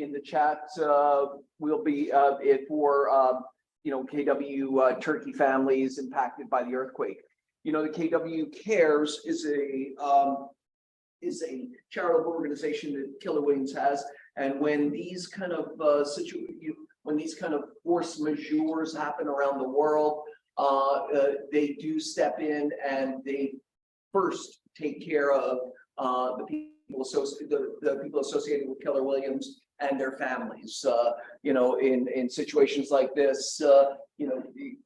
in the chat will be for KW Turkey families impacted by the earthquake. The KW Cares is a charitable organization that Keller Williams has, and when these kind of when these kind of force majeures happen around the world, they do step in and they first take care of the people associated with Keller Williams and their families. In situations like this,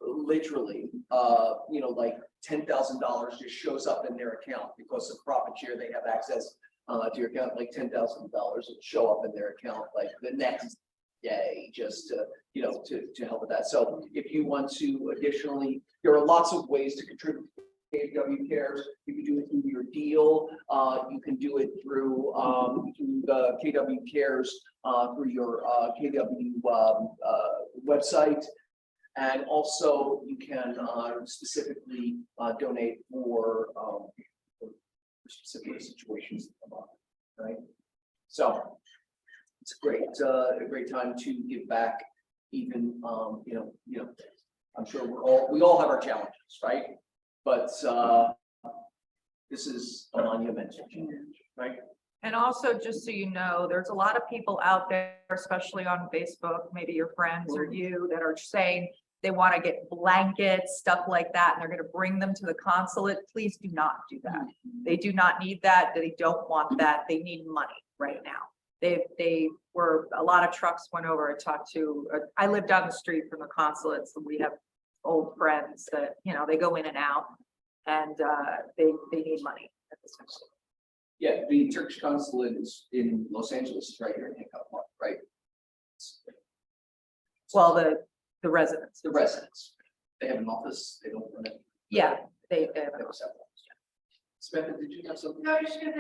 literally, like $10,000 just shows up in their account because of profit share. They have access to your account, like $10,000 will show up in their account like the next day, just to help with that. So if you want to additionally, there are lots of ways to contribute to KW Cares. You can do it through your deal. You can do it through the KW Cares through your KW website. And also you can specifically donate for specific situations that come up, right? So it's a great time to give back. Even I'm sure we all have our challenges, right? But this is a monumental challenge, right? And also, just so you know, there's a lot of people out there, especially on Facebook, maybe your friends or you, that are saying they want to get blankets, stuff like that, and they're going to bring them to the consulate. Please do not do that. They do not need that. They don't want that. They need money right now. They were, a lot of trucks went over and talked to, I live down the street from the consulate, so we have old friends that, they go in and out, and they need money at this time. Yeah, the Turkish consulate is in Los Angeles, right here in Hancock Park, right? Well, the residents. The residents. They have an office. They don't run it. Yeah, they have an office. Samantha, did you have something? No, just gonna.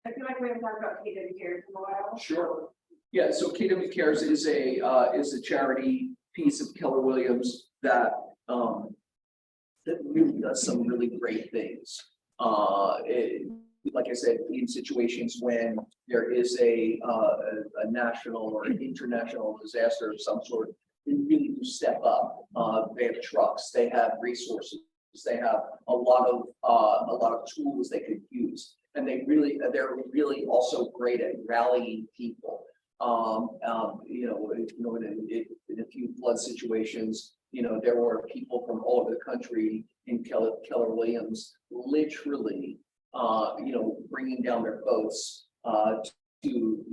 I feel like we haven't talked about KW Cares in a while. Sure. Yeah. So KW Cares is a charity piece of Keller Williams that really does some really great things. Like I said, in situations when there is a national or an international disaster of some sort, they really do step up. They have trucks, they have resources, they have a lot of tools they could use, and they're really also great at rallying people. In a few flood situations, there were people from all over the country in Keller Williams, literally, bringing down their boats to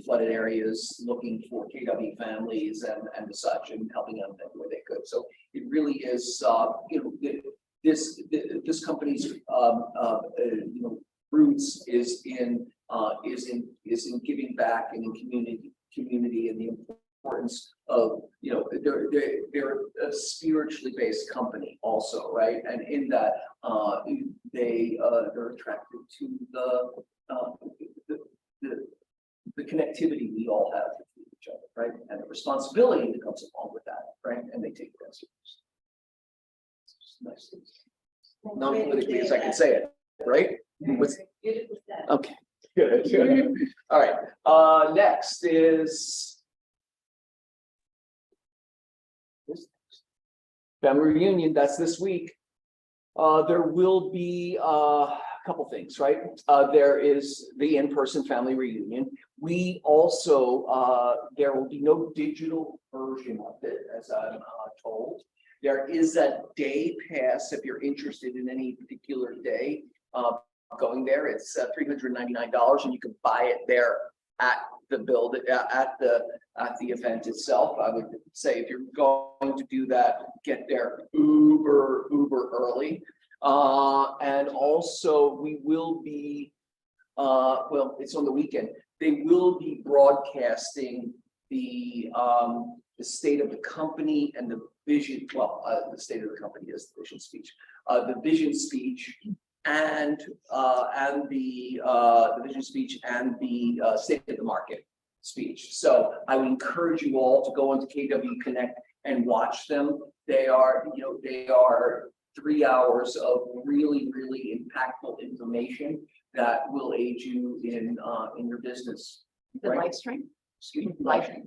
flooded areas, looking for KW families and such, and helping them where they could. So it really is, this company's roots is in giving back and in community and the importance of they're a spiritually based company also, right? And in that they're attracted to the connectivity we all have with each other, right? And the responsibility that comes along with that, right? And they take that seriously. Nice things. Non-politically as I can say it, right? Okay. Good. All right. Next is family reunion. That's this week. There will be a couple things, right? There is the in-person family reunion. We also, there will be no digital version of it, as I'm told. There is a day pass if you're interested in any particular day going there. It's $399, and you can buy it there at the building, at the event itself. I would say if you're going to do that, get there uber early. And also we will be, well, it's on the weekend. They will be broadcasting the state of the company and the vision. Well, the state of the company is the vision speech. The vision speech and the vision speech and the state of the market speech. So I would encourage you all to go onto KW Connect and watch them. They are 3 hours of really impactful information that will aid you in your business. The live stream? excuse me, live stream.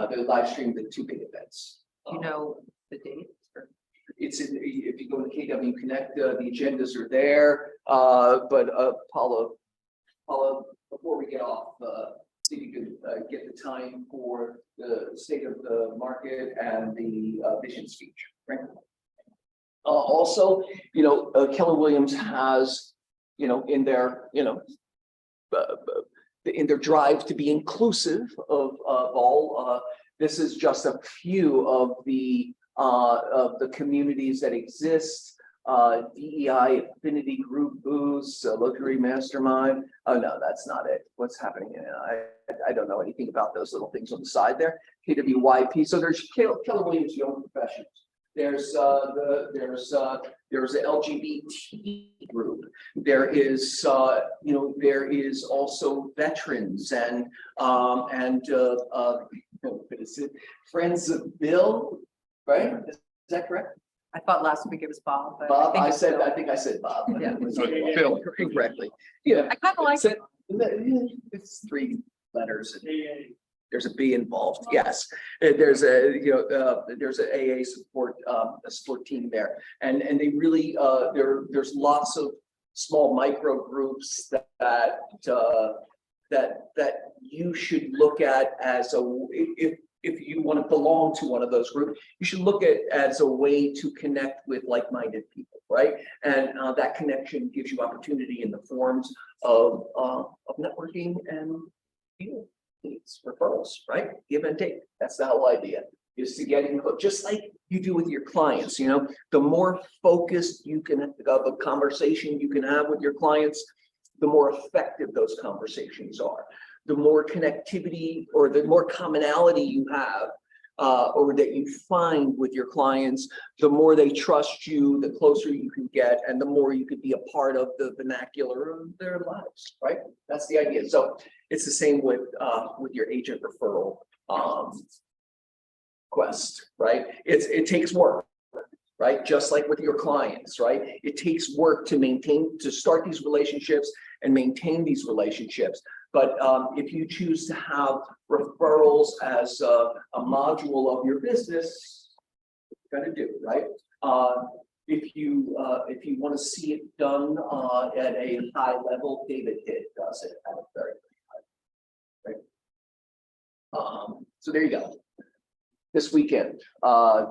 They live stream the two big events. Do you know the dates? Or- It's in, if you go to KW Connect, the agendas are there, but Paula, before we get off, see if you could get the time for the state of the market and the vision speech, right? Also, Keller Williams has, in their, in their drive to be inclusive of all, this is just a few of the communities that exist. DEI Affinity Group booths, Luxury Mastermind. Oh no, that's not it. What's happening? I don't know anything about those little things on the side there. KWYP. So there's Keller Williams Young Professionals. There's the LGBT group. There is there is also veterans and is it Friends of Bill, right? Is that correct? I thought last week it was Bob, but Bob, think I it's said, Bill. I think I said Bob. but Yeah. it was Bill. Incorrectly. Yeah. I kind of like it. It's three letters. And there's a B involved. Yes. There's a, there's a AA support, a support team there. And they really, there's lots of small micro groups that you should look at as if you want to belong to one of those groups, you should look at as a way to connect with like-minded people, right? And that connection gives you opportunity in the forms of networking and leads, referrals, right? Give and take. That's the whole idea, is to get in close, just like you do with your clients. The more focused you can of a conversation you can have with your clients, the more effective those conversations are. The more connectivity or the more commonality you have or that you find with your clients, the more they trust you, the closer you can get, and the more you could be a part of the vernacular of their lives, right? That's the idea. So it's the same with your agent referral quest, right? It takes work, right? Just like with your clients, right? It takes work to start these relationships and maintain these relationships. But if you choose to have referrals as a module of your business, you're going to do, right? If you want to see it done at a high level, David does it at a very high, right? So there you go. This weekend, yeah,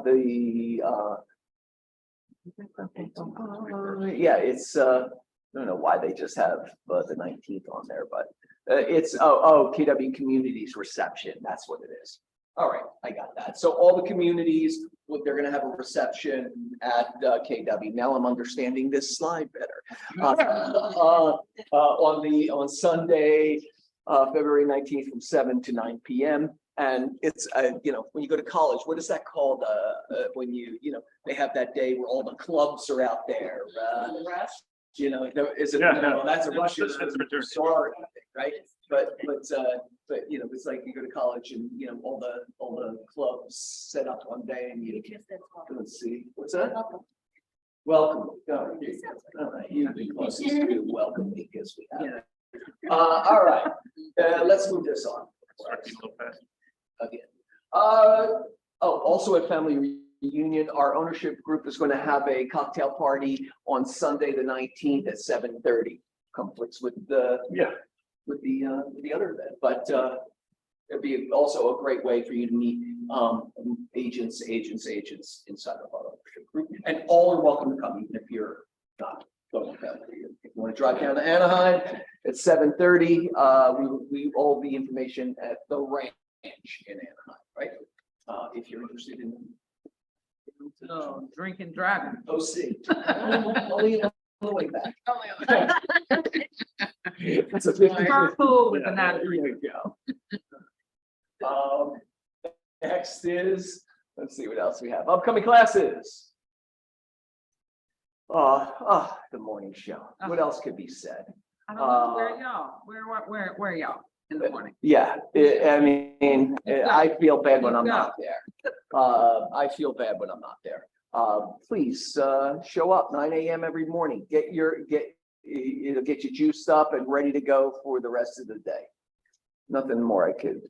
it's I don't know why they just have the 19th on there, but it's KW Communities Reception. That's what it is. All right, I got that. So all the communities, they're going to have a reception at KW. Now I'm understanding this slide better. On Sunday, February 19th, from 7 to 9 p.m. And it's when you go to college, what is that called? When they have that day where all the clubs are out there. Is it? Yeah, That's a that's Russian fraternity. sorority, right? But it's like you go to college and all the clubs set up one day and you let's see what's that? Welcome. All right, you'd be closest to welcome because we have. All right, let's move this on. Again. Also at Family Reunion, our ownership group is going to have a cocktail party on Sunday, the 19th at 7:30. Conflicts with the other event, but it'd be also a great way for you to meet agents inside of our ownership group, and all are welcome to come, even if you're not going to Family Reunion. If you want to drive down to Anaheim at 7:30, we all the information at the ranch in Anaheim, right? If you're interested in Drinking driving. OC. Only on the way back. It's a 50. Carpool with an There average. you go. Next is, let's see what else we have. Upcoming classes. The morning show. What else could be said? I don't know, where y'all? Where y'all in the morning? Yeah, I mean, I feel bad when I'm not there. I feel bad when I'm not there. Please show up 9 a.m. every morning. It'll get you juiced up and ready to go for the rest of the day. nothing more I could,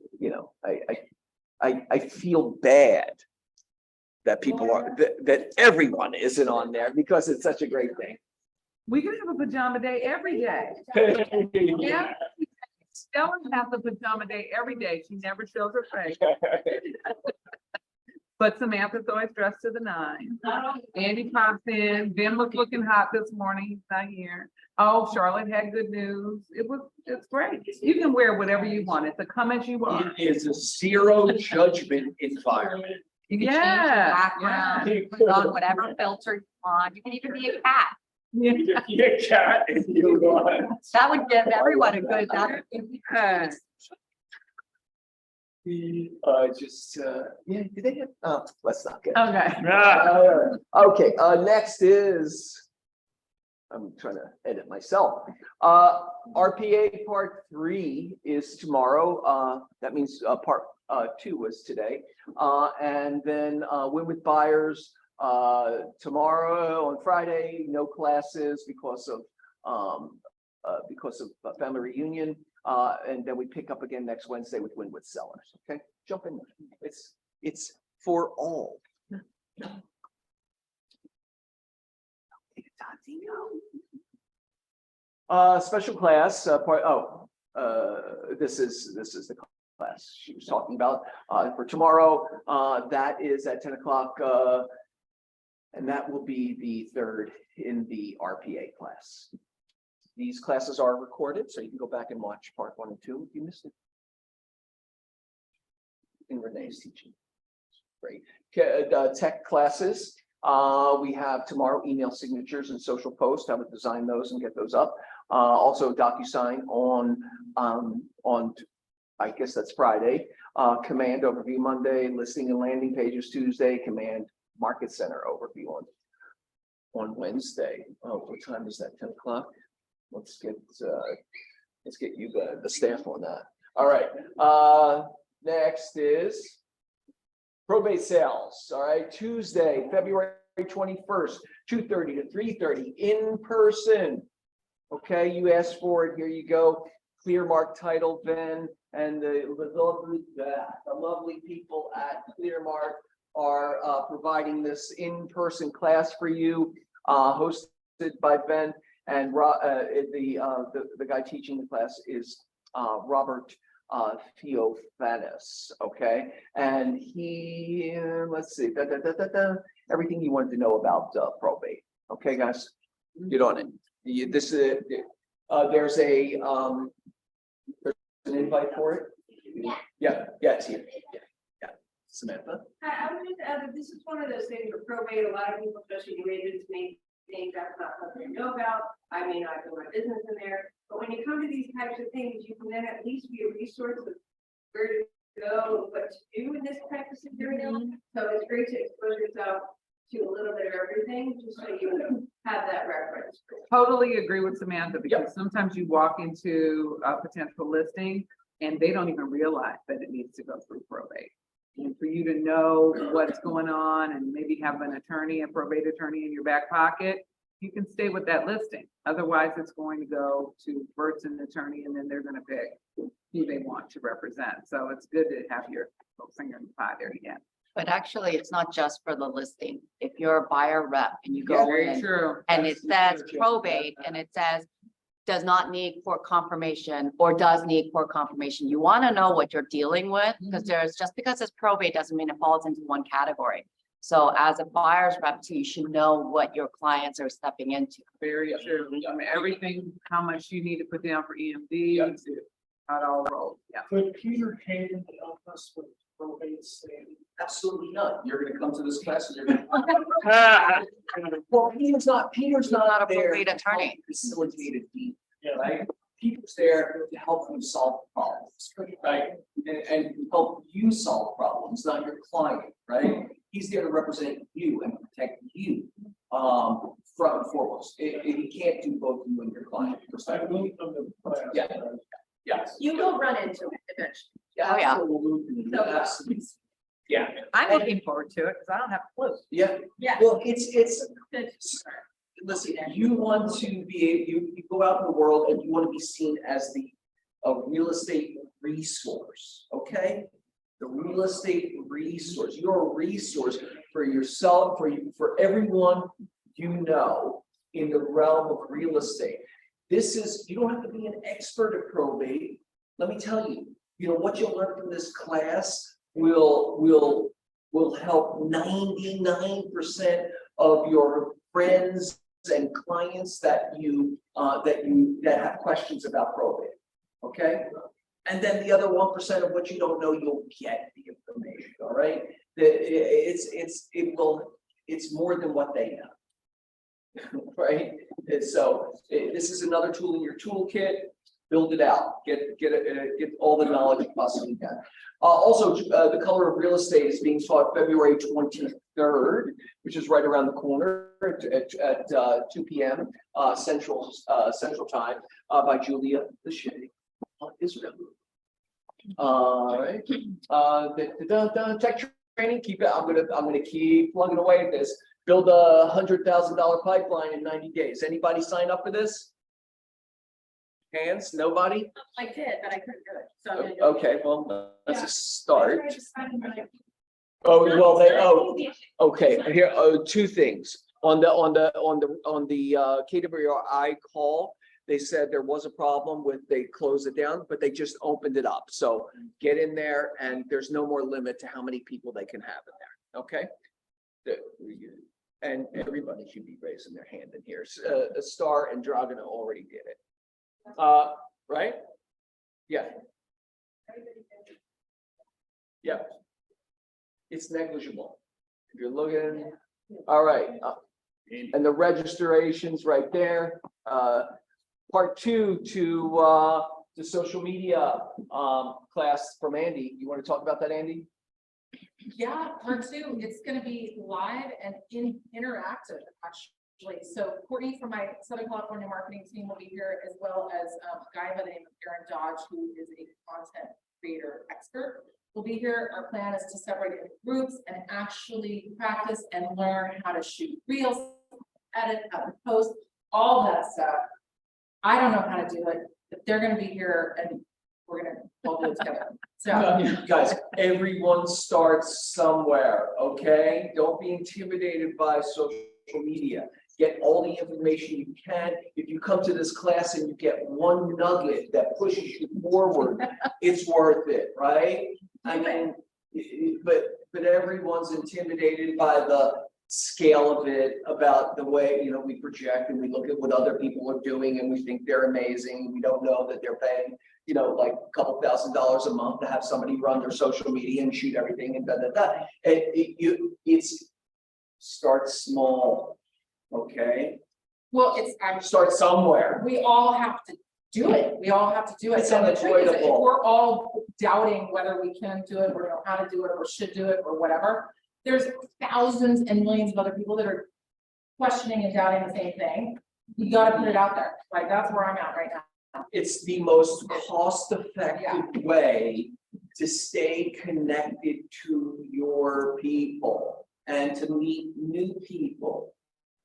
I feel bad that people are, that everyone isn't on there because it's such a great thing. We can have a pajama day every day. Yeah. Stella has a pajama day every day. She never shows her face. But Samantha's always dressed to the nines. Andy pops in. Ben was looking hot this morning. He's not here. Oh, Charlotte had good news. It's great. You can wear whatever you want. It's a come as you are. It is a zero judgment environment. You can change your Yeah. background, you put on whatever filter you want. You can even be a cat. Yeah. Yeah, cat, if you want. That would give everyone a good, Yeah. Yeah, do they have, let's not get. Okay. Okay, next is, I'm trying to edit myself. RPA part 3 is tomorrow. That means part 2 was today. And then Win with Buyers tomorrow on Friday, no classes because of family reunion. And then we pick up again next Wednesday with Win with Sellers. Okay, jump in. It's for all. Special class this is the class she was talking about for tomorrow. That is at 10 o'clock, and that will be the third in the RPA class. These classes are recorded, so you can go back and watch part 1 and 2 if you missed it. In Renee's teaching. Great. Tech classes. We have tomorrow email signatures and social posts, how to design those and get those up. Also DocuSign on I guess that's Friday. Command overview Monday, listing and landing pages Tuesday, Command Market Center overview on Wednesday. Oh, what time is that? 10 o'clock? Let's get you the staff on that. All right. Next is probate sales. All right, Tuesday, February 21st, 2:30 to 3:30 in person. Okay, you asked for it. Here you go. Clearmark Title, Ben, and the lovely people at Clearmark are providing this in-person class for you, hosted by Ben, and the guy teaching the class is Robert Theophanis. Okay, and he let's see, everything you wanted to know about probate. Okay, guys, get on it. This is there's an invite for it. Yeah, it's here. Yeah. Samantha. I would just add that this is one of those things for probate, a lot of people, especially new agents, may think that's not something they know about. I may not do my business in there, but when you come to these types of things, you can then at least be a resource of where to go, what to do in this type of scenario. So it's great to expose yourself to a little bit of everything, just so you have that reference. Totally agree with Samantha, because sometimes you walk into a potential listing and they don't even realize that it needs to go through probate. And for you to know what's going on and maybe have an attorney, a probate attorney in your back pocket, you can stay with that listing. Otherwise, it's going to go to Bert's attorney, and then they're going to pick who they want to represent. So it's good to have your finger in the pie there again. But actually, it's not just for the listing. If you're a buyer rep and you go Very in true. and it says probate and it says does not need court confirmation or does need court confirmation, you want to know what you're dealing with, because there's just because it's probate doesn't mean it falls into one category. So as a buyer's rep too, you should know what your clients are stepping into. Very true. I mean, everything, how much you need to put down for EMD, how it all rolls. Yeah. Could Peter Hayden help us with probate standing? Absolutely not. You're going to come to this class and you're going to. Well, Peter's not Not a there probate to attorney. help facilitate a deed, Yeah. right? Peter's there to help you solve problems, right? And help you solve problems, not your client, right? He's there to represent you and protect you, front and foremost. He can't do both you and your client. I will come to class. Yeah. Yes. You will run into it eventually. Oh, yeah. Absolutely. So- Absolutely. Yeah, I'm looking forward to it because I don't have a clue. yeah. Yeah. Well, listen, you want to be, you go out in the world and you want to be seen as a real estate resource, okay? The real estate resource, you're a resource for yourself, for everyone you know in the realm of real estate. This is, you don't have to be an expert at probate. Let me tell you, what you'll learn from this class will help 99% of your friends and clients that have questions about probate. Okay? And then the other 1% of what you don't know, you'll get the information. All right. It's more than what they know. Right. And so this is another tool in your toolkit. Build it out. Get all the knowledge you possibly can. Also, the color of real estate is being taught February 23rd, which is right around the corner at 2 p.m. Central Time by Julia Lachey. Israel. All right. Tech training. Keep it. I'm gonna keep plugging away at this. Build a $100,000 pipeline in 90 days. Anybody sign up for this? Hands? Nobody? I did, but I couldn't do it. So I'm gonna do it. Okay. Well, that's a start. I tried to sign my- Oh well. Okay. Here. Two things on the KWI call. They said there was a problem with, they closed it down, but they just opened it up. So get in there and there's no more limit to how many people they can have in there. Okay. And everybody should be raising their hand in here. Star and Dragona already did it. Right? Yeah. Yeah. It's negligible. If you're looking, all right. And the registration's right there. Part 2 to the social media class from Andy. You want to talk about that, Andy? Yeah, part 2, it's gonna be live and interactive, actually. So Courtney from my Southern California marketing team will be here, as well as a guy by the name of Aaron Dodge, who is a content creator expert. Will be here. Our plan is to separate into groups and actually practice and learn how to shoot reels, edit, how to post, all that stuff. I don't know how to do it, but they're gonna be here and we're gonna all do it together. So Guys, everyone starts somewhere, okay? Don't be intimidated by social media. Get all the information you can. If you come to this class and you get one nugget that pushes you forward, it's worth it, right? I mean, but everyone's intimidated by the scale of it, about the way, we project and we look at what other people are doing and we think they're amazing. We don't know that they're paying, like a couple $1,000s a month to have somebody run their social media and shoot everything and it's start small, okay? well, it's actually, Start somewhere. we all have to do it. We all have to do it. It's So the truth is, if unavoidable. we're all doubting whether we can do it or know how to do it or should do it or whatever, there's thousands and millions of other people that are questioning and doubting the same thing. You gotta put it out there. Like, that's where I'm at right now. It's the most cost-effective way to stay connected to your people and to meet new people.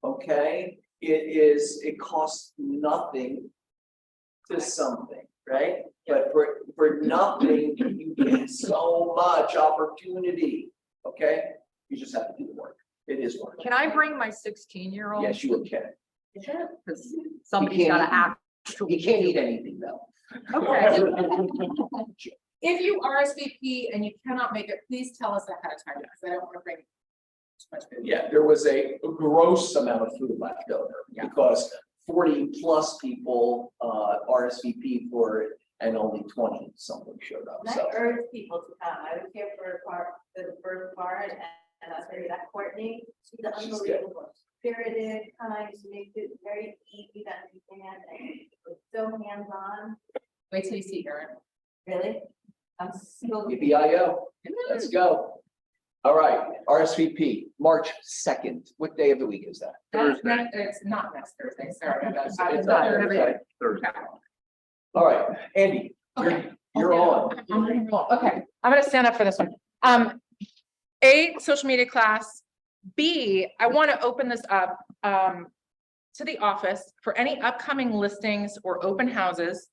Okay, it costs nothing to something, right? But for nothing, you get so much opportunity. Okay, you just have to do the work. It is work. Can I bring my 16-year-old? Yes, you can. Because somebody's gotta act. You can't eat anything though. Okay. If you RSVP and you cannot make it, please tell us ahead of time, because I don't want to bring too much food. Yeah, there was a gross amount of food left over because 40+ people RSVP for it and only 20 something showed up. And So I urge people to come. I was here for the first part, and that's where that Courtney, she's She's good. unbelievable. Spirited, kind, she makes it very easy to understand, and it's so hands-on, Wait till you see her. really. I'm so. EBIO, let's go. All right, RSVP, March 2nd. What day of the week is that? It's not next Thursday, sorry. It's not Thursday. All right, Andy, you're on. Okay, I'm gonna stand up for this one. A, social media class. B, I want to open this up to the office for any upcoming listings or open houses.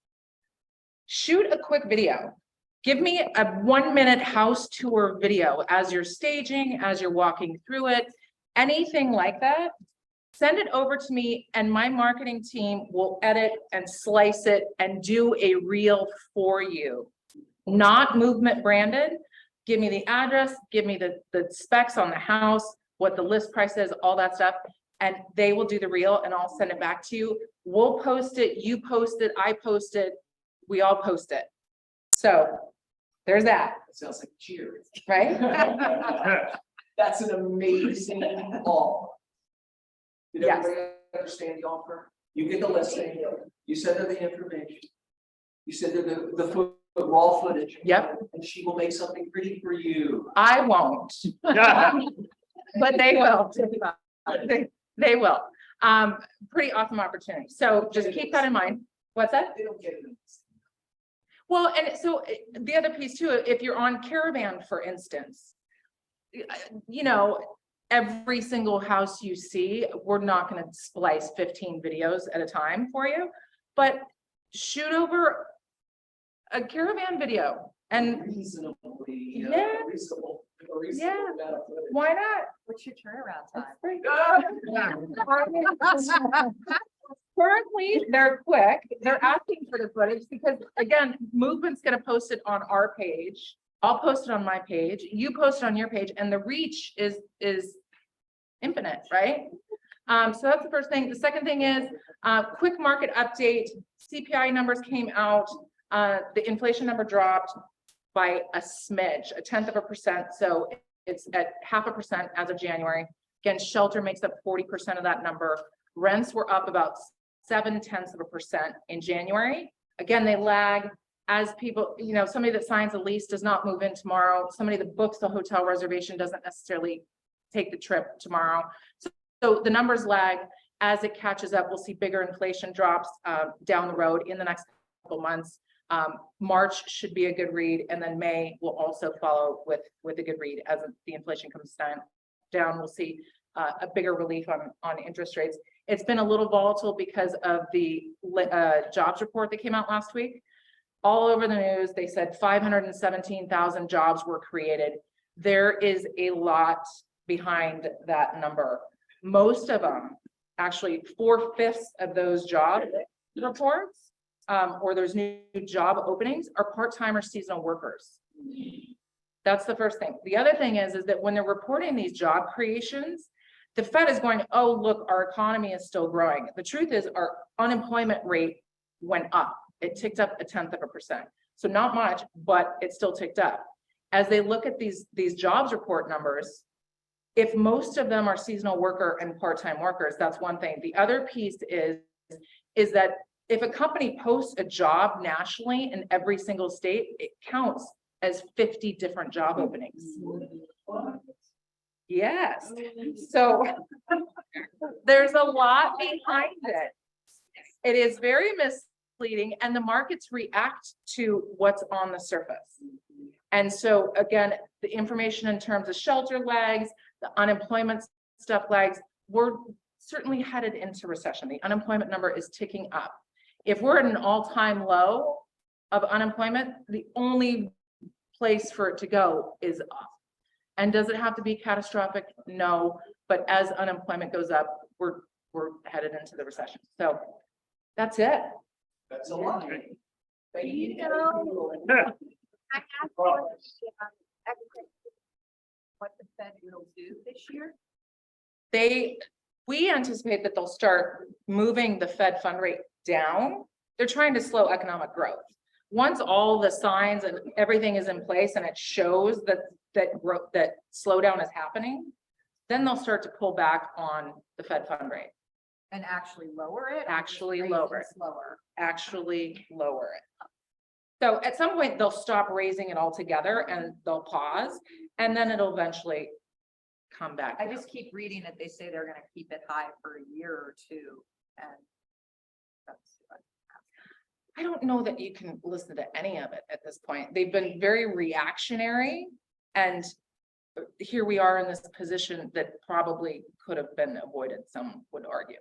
shoot a quick video. Give me a 1-minute house tour video as you're staging, as you're walking through it, anything like that. Send it over to me and my marketing team will edit and slice it and do a reel for you. Not movement branded. Give me the address, give me the specs on the house, what the list price is, all that stuff. And they will do the reel and I'll send it back to you. We'll post it, you post it, I post it, we all post it. So there's that, It sounds like cheer. right? That's an amazing offer. Did Yes. everybody understand the offer? You get the listing, you send her the information. You send her the raw footage. Yep. And she will make something pretty for you. I won't. But they will. They will. Pretty awesome opportunity. So just keep that in mind. What's that? They don't get it. Well, and so the other piece too, if you're on Caravan, for instance, you know, every single house you see, we're not going to splice 15 videos at a time for you, but shoot over a Caravan video and Reasonably, Yeah. reasonable. Yeah. amount of footage. why not? What's your turnaround time? Currently, they're quick. They're asking for the footage because again, Movement's gonna post it on our page. I'll post it on my page. You post it on your page and the reach is infinite, right? So that's the first thing. The second thing is, quick market update. CPI numbers came out. The inflation number dropped by a smidge, 1/10%. So it's at 0.5% as of January. Again, shelter makes up 40% of that number. Rents were up about 0.7% in January. Again, they lag as people, you know, somebody that signs a lease does not move in tomorrow. Somebody that books a hotel reservation doesn't necessarily take the trip tomorrow. So the numbers lag. As it catches up, we'll see bigger inflation drops down the road in the next couple months. March should be a good read, and then May will also follow with a good read as the inflation comes down. We'll see a bigger relief on interest rates. It's been a little volatile because of the jobs report that came out last week. All over the news, they said 517,000 jobs were created. There is a lot behind that number. Most of them, actually 4/5 of those job reports, or those new job openings are part-time or seasonal workers. That's the first thing. The other thing is that when they're reporting these job creations, the Fed is going, oh, look, our economy is still growing. The truth is our unemployment rate went up. It ticked up 0.1%. So not much, but it still ticked up. As they look at these jobs report numbers, if most of them are seasonal worker and part-time workers, that's one thing. The other piece is that if a company posts a job nationally in every single state, it counts as 50 different job openings. Yes, so there's a lot behind it. It is very misleading and the markets react to what's on the surface. And so again, the information in terms of shelter lags, the unemployment stuff lags, we're certainly headed into recession. The unemployment number is ticking up. If we're at an all-time low of unemployment, the only place for it to go is up. And does it have to be catastrophic? No, but as unemployment goes up, we're headed into the recession. So that's it. That's a lot. Thank you. I asked what the Fed will do this year. We anticipate that they'll start moving the Fed fund rate down. They're trying to slow economic growth. Once all the signs and everything is in place and it shows that growth, that slowdown is happening, then they'll start to pull back on the Fed fund rate. And actually lower it? Actually Raise lower it. Slower. Actually lower it. So at some point they'll stop raising it altogether and they'll pause, and then it'll eventually come back I down. just keep reading it. They say they're gonna keep it high for a year or two, and that's what. I don't know that you can listen to any of it at this point. They've been very reactionary, and here we are in this position that probably could have been avoided, some would argue.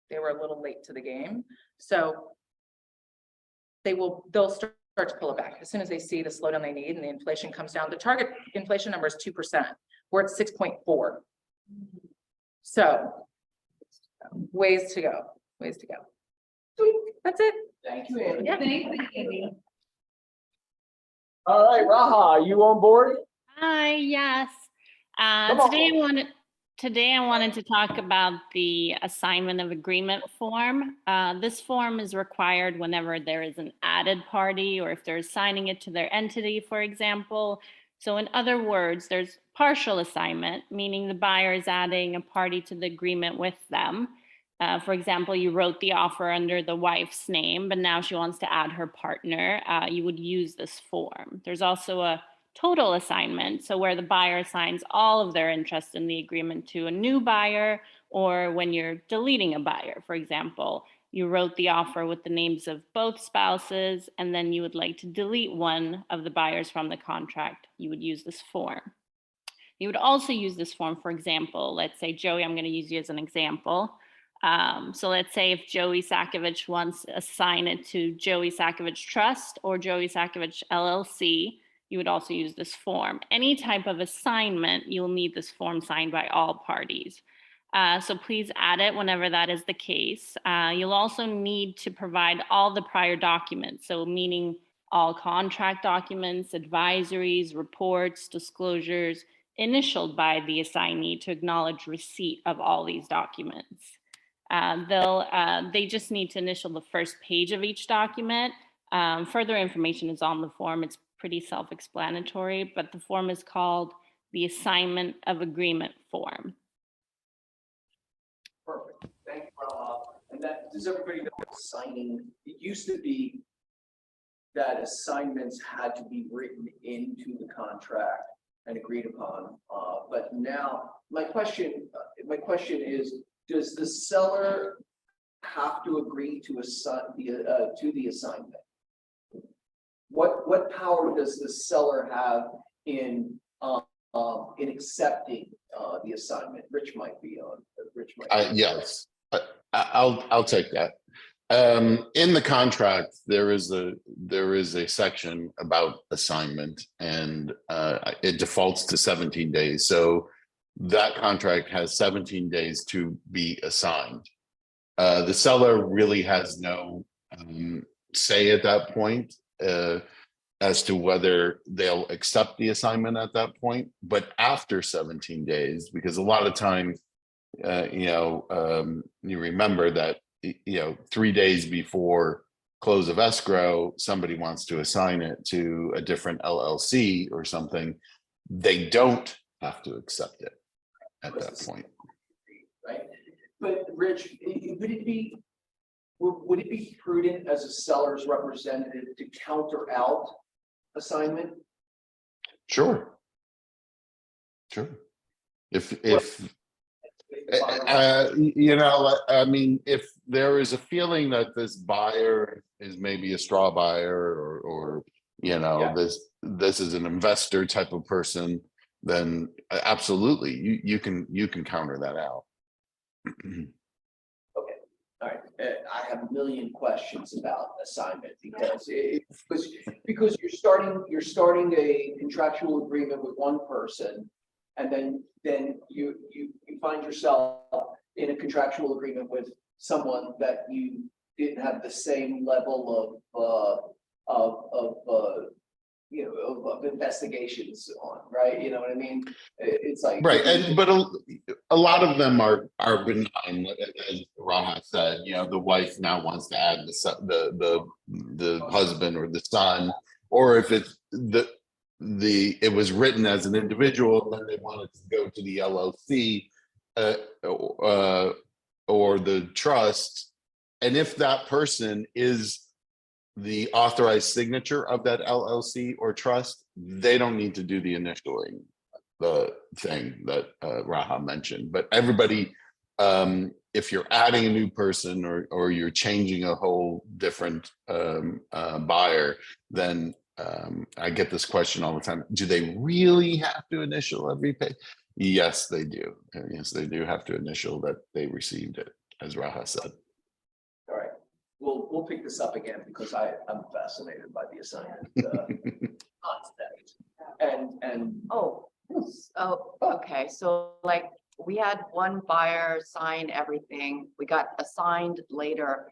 They were a little late to the game, so they'll start start to pull it back. As soon as they see the slowdown they need and the inflation comes down, the target inflation number is 2%. We're at 6.4. So ways to go, ways to go. That's it. Thank you, Andy. Yeah. Thanks, Amy. All right, Raha, you on board? Hi, yes. Come on. Today I wanted to talk about the assignment of agreement form. This form is required whenever there is an added party or if they're assigning it to their entity, for example. So in other words, there's partial assignment, meaning the buyer is adding a party to the agreement with them. For example, you wrote the offer under the wife's name, but now she wants to add her partner. You would use this form. There's also a total assignment, so where the buyer assigns all of their interest in the agreement to a new buyer, or when you're deleting a buyer. For example, you wrote the offer with the names of both spouses, and then you would like to delete one of the buyers from the contract. You would use this form. You would also use this form, for example, let's say, Joey, I'm going to use you as an example. So let's say if Joey Sakovich wants to assign it to Joey Sakovich Trust or Joey Sakovich LLC, you would also use this form. Any type of assignment, you'll need this form signed by all parties. So please add it whenever that is the case. You'll also need to provide all the prior documents. So meaning all contract documents, advisories, reports, disclosures, initialed by the assignee to acknowledge receipt of all these documents. They just need to initial the first page of each document. Further information is on the form. It's pretty self-explanatory, but the form is called the assignment of agreement form. Perfect. Thank you, Raha. And that, does everybody know what signing? It used to be that assignments had to be written into the contract and agreed upon. But now my question is, does the seller have to agree to assign the assignment? What power does the seller have in accepting the assignment? Rich might be on. Yes, I'll take that. In the contract, there is a section about assignment, and it defaults to 17 days. So that contract has 17 days to be assigned. The seller really has no say at that point as to whether they'll accept the assignment at that point. But after 17 days, because a lot of times, you remember that 3 days before close of escrow, somebody wants to assign it to a different LLC or something, they don't have to accept it at that point. Right. But Rich, would it be prudent as a seller's representative to counter out assignment? Sure. If I mean, if there is a feeling that this buyer is maybe a straw buyer or this is an investor type of person, then absolutely you can counter that out. Okay, all right. I have a million questions about assignment because you're starting a contractual agreement with one person, and then you find yourself in a contractual agreement with someone that you didn't have the same level of investigations on, right? You know what I mean? It's like Right, but a lot of them are benign, as Raha said. The wife now wants to add the husband or the son, or if it's it was written as an individual, then they wanted to go to the LLC or the trust, and if that person is the authorized signature of that LLC or trust, they don't need to do the initialing, the thing that Raha mentioned. But everybody, if you're adding a new person or you're changing a whole different buyer, then I get this question all the time. Do they really have to initial every pay? Yes, they do. Yes, they do have to initial that they received it, as Raha said. all right. We'll we'll pick this up again because I'm fascinated by the assignment. Concept. And Oh, okay, so like, we had one buyer sign everything, we got assigned later.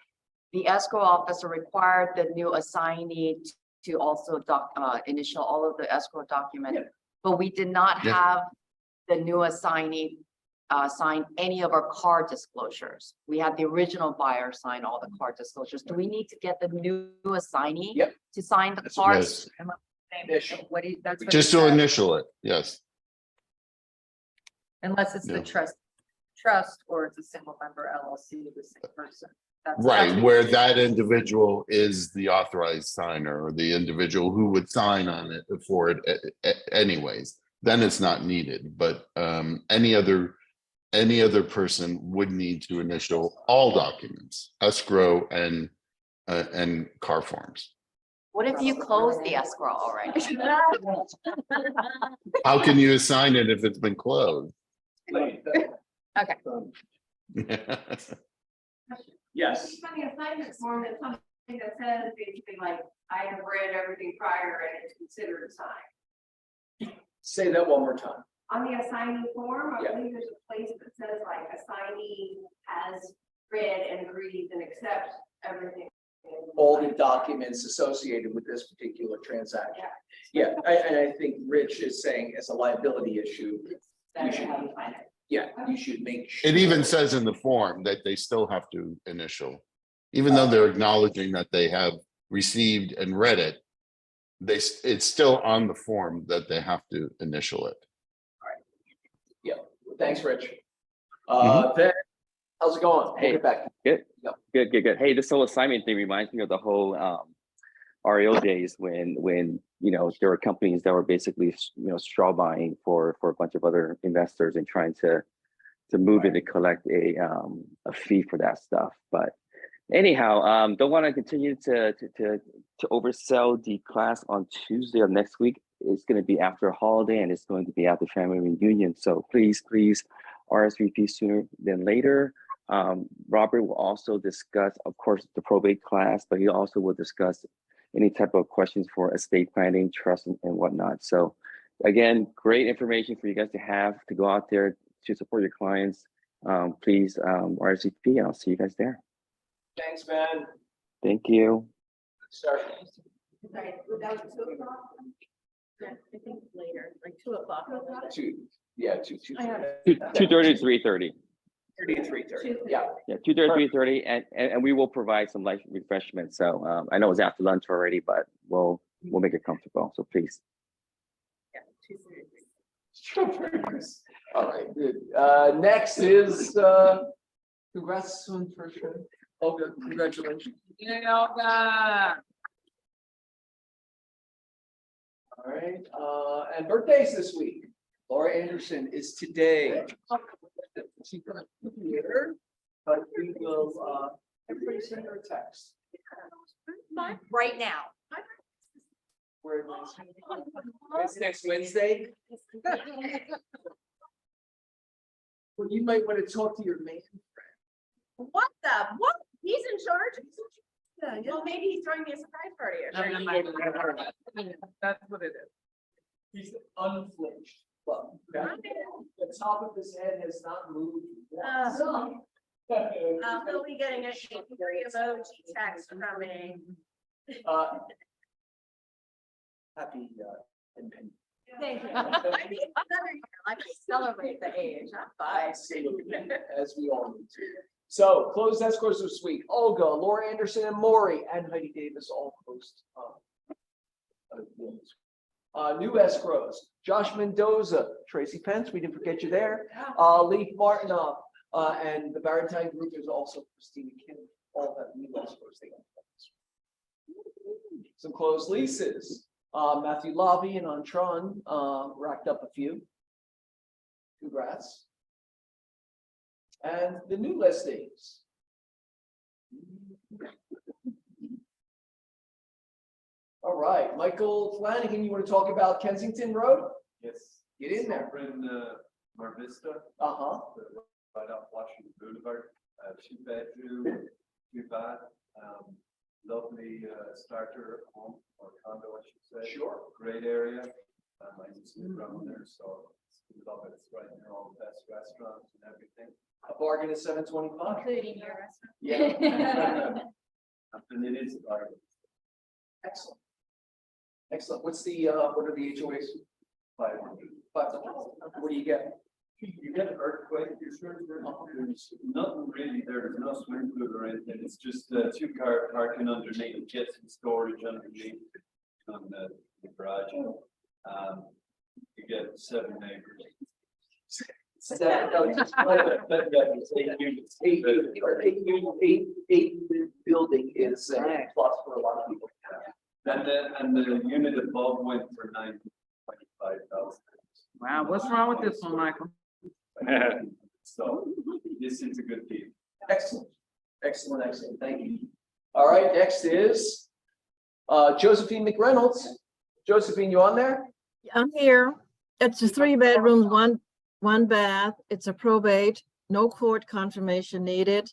The escrow officer required the new assignee to also initial all of the escrow documents. Yeah. But we did not Yeah. have the new assignee sign any of our card disclosures. We had the original buyer sign all the card disclosures. Do we need to get the new assignee? Yep. To sign the That's cards? Initial. What do you, that's what Just he to said. initial it, yes. Unless it's the Yeah. trust, or it's a single member LLC with the same person. That's Right, what- where that individual is the authorized signer or the individual who would sign on it for it anyways, then it's not needed, but any other person would need to initial all documents, escrow and car forms. What if you close the escrow already? How can you assign it if it's been closed? Okay. Yes. On the assignment form, that's something that says basically like, I have read everything prior and it's considered assigned. Say that one more time. On the assignee form, I Yeah. believe there's a place that says like assignee has read and agrees and accepts everything. All the documents associated with this particular transaction. Yeah, and I think Rich is saying as a liability issue, That's how you find it. yeah, you should make sure. It even says in the form that they still have to initial, even though they're acknowledging that they have received and read it. It's still on the form that they have to initial it. Thanks, Rich. Mhm. Ben, how's it going? We'll Hey. get back. Good. Yep. Good. Hey, this whole assignment thing reminds me of the whole REO days when there were companies that were basically straw buying for a bunch of other investors and trying to move it to collect a fee for that stuff. But anyhow, don't want to continue to oversell the class on Tuesday of next week. It's going to be after a holiday and it's going to be after family reunion. So please RSVP sooner than later. Robert will also discuss, of course, the probate class, but he also will discuss any type of questions for estate planning, trust, and whatnot. So again, great information for you guys to have to go out there to support your clients. Please RSVP and I'll see you guys there. Thanks, man. Thank you. Start. Sorry, that was 2 o'clock. Yeah, I think later, like 2:00. Two. 2:30 to 3:30. 3:30. Yeah. Yeah, 2:30, 3:30, and we will provide some light refreshments. So I know it's after lunch already, but we'll make it comfortable. So please. Yeah, 2:30. All right, good. Next is, congrats on first show. Olga, congratulations. All right, and birthdays this week. Laura Anderson is today. She's gonna be here, but we will, everybody send her a text. Right now. Where it is. It's next Wednesday. Well, you might want to talk to your man. What? He's in charge? Well, maybe he's throwing me a surprise party or something. That's what it is. He's unflinched, but the top of his head has not moved. once. He'll be getting a free emoji text from me. Uh, Happy, independence. Thank you. Maybe another year, like celebrate the age, I'm fine. As we all need to. So closed escrows this week, Olga, Laura Anderson and Maury and Heidi Davis all closed. New escrows, Josh Mendoza, Tracy Pence, we didn't forget you there. Leaf Martinoff, and the Barentine Group is also Christina Kim, all have new escrows. They got. Some closed leases, Matthew Lobby and Antron, racked up a few. Congrats. And the new listings. All right, Michael Flanagan, you want to talk about Kensington Road? Yes. Get in there. Over in Mar Vista, Uh-huh. right off Washington Boulevard, 2 bedroom, 2 bath. Lovely starter home or condo, I should say. Sure. Great area. I used to live around there, so we love it. It's right near all the best restaurants and everything. A bargain is $725. Including your restaurant. Yeah. And it is a bargain. Excellent. Excellent. What's the, what are the HOAs? 500. 500. What do you get? You get an earthquake insurance, there's nothing really there, there's no swimming pool or anything, it's just two-car parking underneath, get some storage underneath on the garage. You get 7 neighbors. Eight building is a plus for a lot of people. And the unit above went for 925,000. Wow, what's wrong with this one, Michael? So this is a good deal. Excellent, excellent, excellent. Thank you. All right, next is Josephine McReynolds. Josephine, you on there? I'm here. It's a 3 bedrooms, one bath. It's a probate, no court confirmation needed.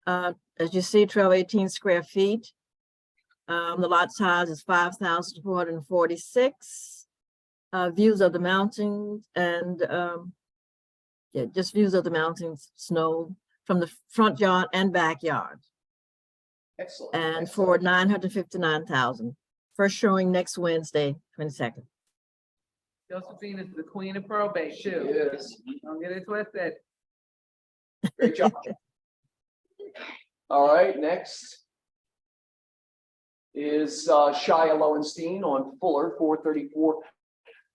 As you see, 1218 square feet. The lot size is 5,446. Views of the mountains and yeah, just views of the mountains, snow from the front yard and backyard. Excellent. And excellent. for 959,000. First showing next Wednesday, 22nd. Josephine is the queen of probate too. Yes, Don't get it twisted. great job. All right, next is Shia Lowenstein on Fuller, 434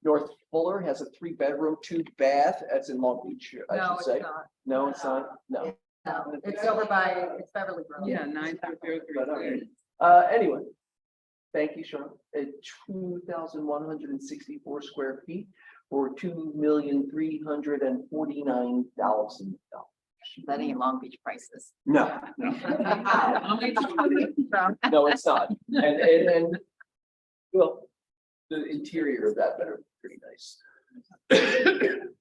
North Fuller, has a 3-bedroom, 2-bath. That's in Long Beach, I No, should it's say. not. No, it's not. No. No, it's over by, it's Beverly Grove. Yeah, 92033. Anyway, thank you, Sean. At 2,164 square feet for $2,349,000. That ain't Long Beach prices. No, no, no, it's not. And well, the interior of that better, pretty nice.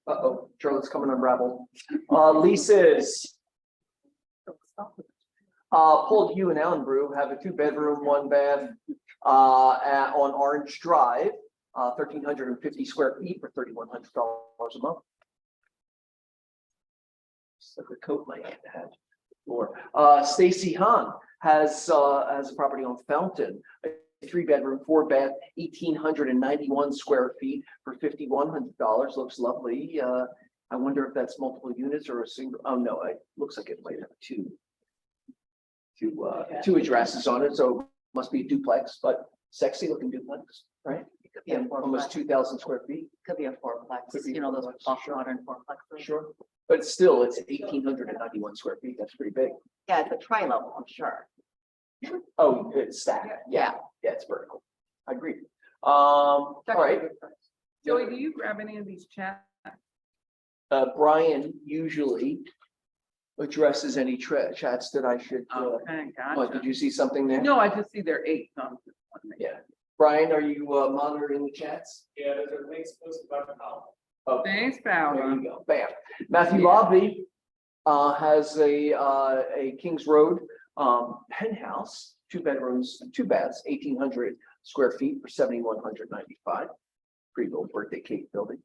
Uh-oh, Charlotte's coming unraveled. Leases. Paul Hugh and Allen Brew have a 2-bedroom, 1-bath on Orange Drive, 1,350 square feet for $3,100 a month. So the coat might have had floor. Stacy Hahn has a property on Fountain, a 3-bedroom, 4-bath, 1,891 square feet for $5,100. Looks lovely. I wonder if that's multiple units or a single. Oh no, it looks like it might have two addresses on it, so it must be a duplex, but sexy looking duplex, right? Could be a Almost fourplex, 2,000 square feet. could be a fourplex, Could be you know, those fourplex, off sure. modern fourplexes. Sure, but still, it's 1,891 square feet. That's pretty big. Yeah, it's a tri-level, I'm sure. Oh, it's stacked. Yeah. Yeah, it's vertical. I agree. All right. Joey, do you grab any of these chats? Brian usually addresses any chats that I should. Okay, Oh, did gotcha. you see something there? No, I just see there are 8. so I'm just wondering. Yeah. Brian, are you monitoring the chats? Yeah, there's a link posted about now. Oh, Thanks, there Paolo. you go. Bam. Matthew Lobby has a Kings Road penthouse, 2 bedrooms, 2 baths, 1,800 square feet for $7,195. Pretty little birthday cake building.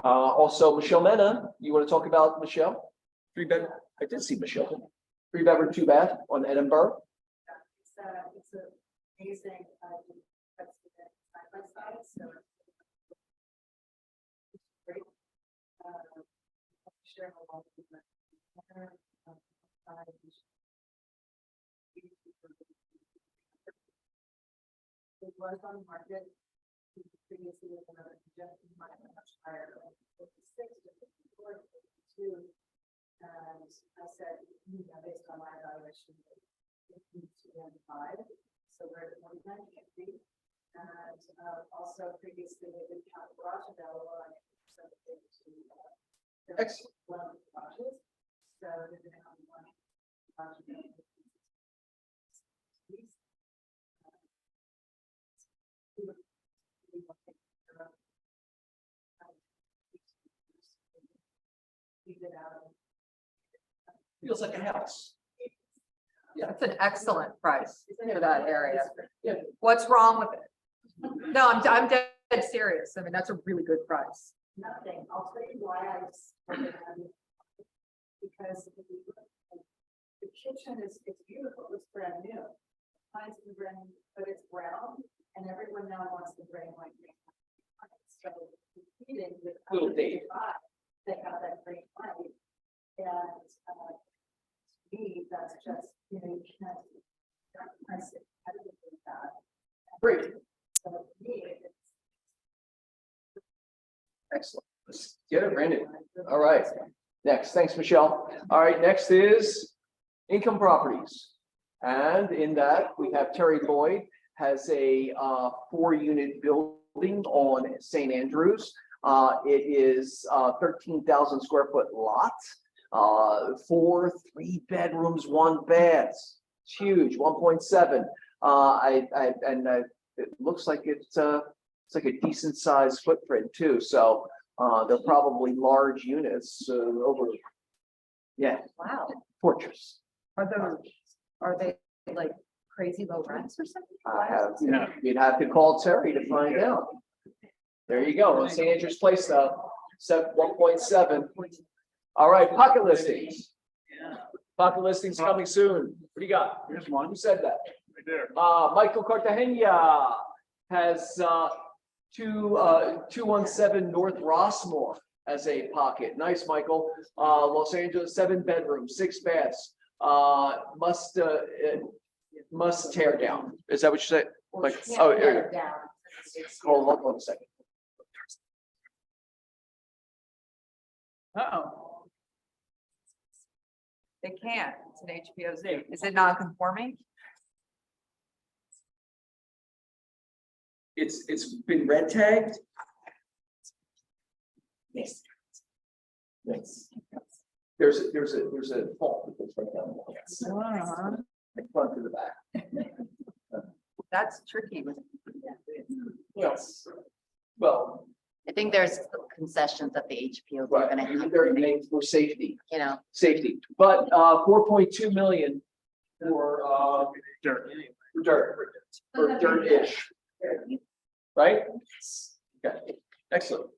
Also, Michelle Mena, you want to talk about Michelle? 3-bedroom. I did see Michelle. 3-bedroom, 2-bath on Edinburgh. It's amazing, that's side by side, so. It's great. Share a lot of different. It was on the market previously with another suggestion, might have been much higher, like 56 to 54 to 52. And I said, you know, based on my evaluation, it needs to be on 5. So we're at 190. And also previously they didn't have a garage available. I sent it to Excellent. one of the garages. So they're going to have one garage available. Feels like a house. That's an excellent price for that area. Yeah. What's wrong with it? No, I'm dead serious. I mean, that's a really good price. Nothing, I'll tell you why I was. Because the kitchen is, it's beautiful, it's brand new. Mine's been brand new, but it's brown, and everyone now wants the gray white. So competing with. Little other dated. designs, they have that gray white. And, to me, that's just, you know, you can't. I said, I don't think that. Great. So to me, it's. Excellent. Let's get it, Brandon. All right. Next, thanks, Michelle. All right, next is income properties. And in that, we have Terry Lloyd has a 4-unit building on St. Andrews. It is 13,000 square foot lot, 4 3-bedrooms, 1 bath. It's huge, 1.7. It looks like it's like a decent sized footprint too. So they're probably large units over. Yeah, Wow. fortress. Are they like crazy low rents or something? I have, you'd have to call Terry to find out. There you go. St. Andrews Place though, 1.7. All right, pocket listings. Pocket listings coming soon. What do you got? Here's one. Who said that? Right there. Michael Cartagena has 217 North Rossmore as a pocket. Nice, Michael. Los Angeles, 7 bedrooms, 6 baths. Must tear down. Is that what you said? Like, oh, here you go. Hold on a second. Uh-oh. They can't. It's an HPOZ. Is it non-conforming? It's been red tagged. Yes. Yes. There's a fault that goes right down the wall. Yes. Like front to the back. That's tricky. Yes. Well, I think there's concessions that the HPO are right, gonna have, they're made for safety, you know. but 4.2 million for dirt, or dirt-ish. Right? Okay, excellent.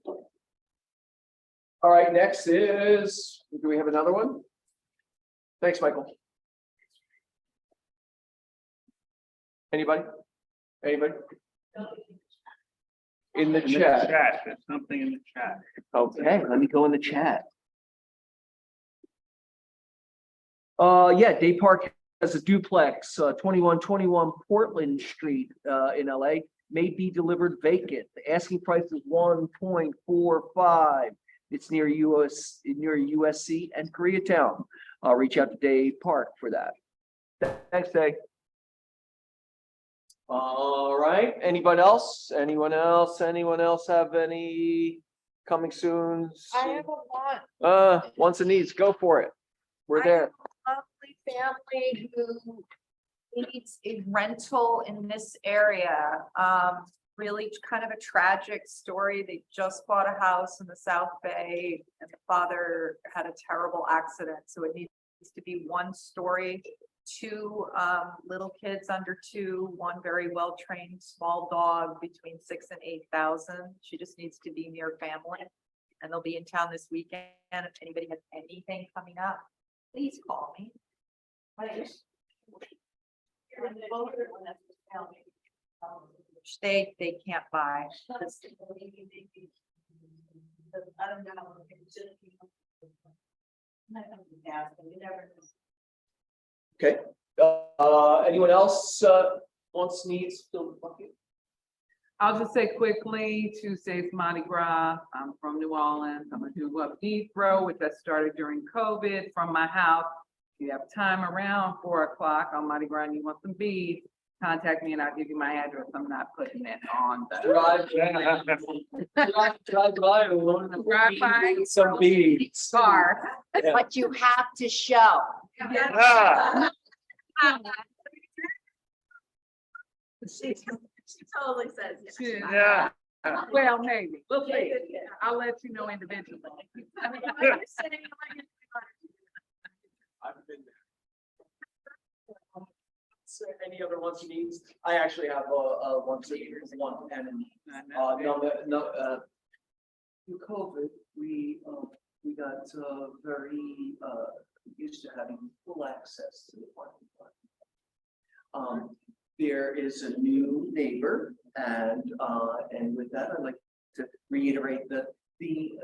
All right, next is, do we have another one? Thanks, Michael. Anybody? Anybody? In the chat. There's something in the chat. Okay, let me go in the chat. Yeah, Day Park has a duplex, 2121 Portland Street, in LA, may be delivered vacant. The asking price is 1.45. It's near USC and Koreatown. Reach out to Day Park for that. Thanks, Day. All right, anybody else? Anyone else? Anyone else have any coming soon? I have a lot. Wants and needs, go for it. We're there. Lovely family who needs a rental in this area. Really kind of a tragic story. They just bought a house in the South Bay and the father had a terrible accident. So it needs to be 1 story, 2 little kids under 2, 1 very well-trained small dog between 6,000 and 8,000. She just needs to be near family. And they'll be in town this weekend. If anybody has anything coming up, please call me. They can't buy. Okay, anyone else, wants, needs, fill the bucket? I'll just say quickly, Tuesday's Mardi Gras. I'm from New Orleans. I'm gonna do up Deep Row, which I started during COVID from my house. If you have time around 4 o'clock on Mardi Gras and you want some beads, contact me and I'll give you my address. I'm not putting it on the. Drive by. Drive by. Some beads. Car. Yeah. But you have to show. She totally says. yes. Yeah. Well, maybe. We'll see. I'll let you know individually. I've been there. Any other ones you need? I actually have one, and through COVID, we got very used to having full access to the parking lot. There is a new neighbor, and with that, I'd like to reiterate that the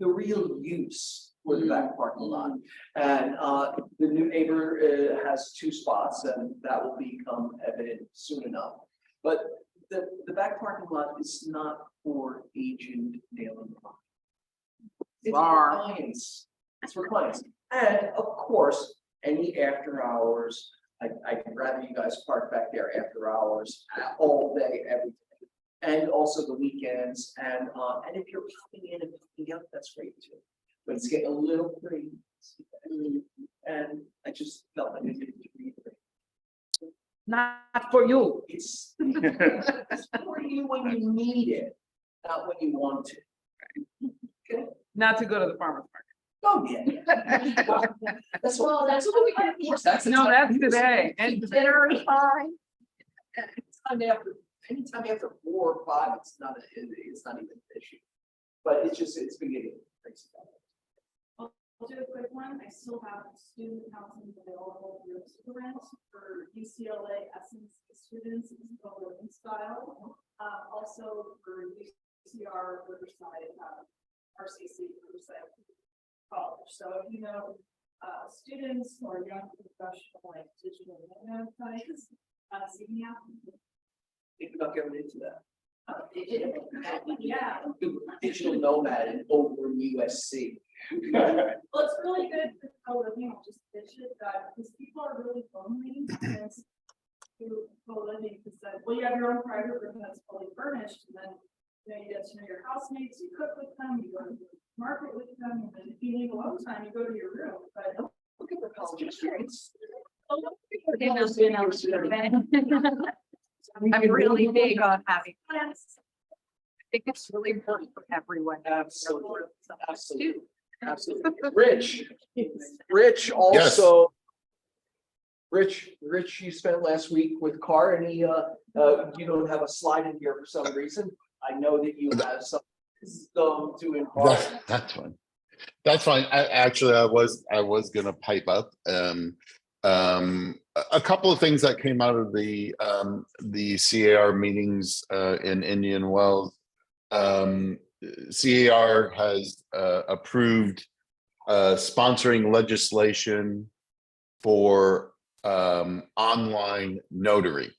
real use for the back parking lot. And the new neighbor has 2 spots, and that will become evident soon enough. But the back parking lot is not for agent daily. It's for clients. It's for clients. And of course, any after hours, I'd rather you guys park back there after hours, all day, every day. And also the weekends, and if you're popping in and picking up, that's great too. But it's getting a little crazy. And I just felt like I needed to reiterate. Not for you. It's for you when you need it, not when you want to. Okay? Not to go to the farmer's market. Oh, yeah. That's what we can force. That's today. And dinner time. Anytime after 4 or 5, it's not even an issue. But it's been getting crazy. I'll do a quick one. I still have student housing available for rent for UCLA Essence students in co-living style. Also for UCR Riverside, RCC Riverside College. So if you know students or young professional like digital nomad types, see me out. Think about getting into that. Yeah. Digital nomad over in USC. Well, it's really good for co-living. I'll just pitch it that because people are really lonely and through co-living because well, you have your own private room that's fully furnished, and then you get to know your housemates, you cook with them, you go to the market with them, and then if you need alone time, you go to your room. But look at the college experience. I'm really big on having plans. I think it's really important for everyone. Absolutely. Absolutely. Rich also. Rich, you spent last week with Carr, and you don't have a slide in here for some reason. I know that you have some to impart. That's fine. That's fine. I was gonna pipe up. A couple of things that came out of the CAR meetings in Indian Wells. CAR has approved sponsoring legislation for online notary.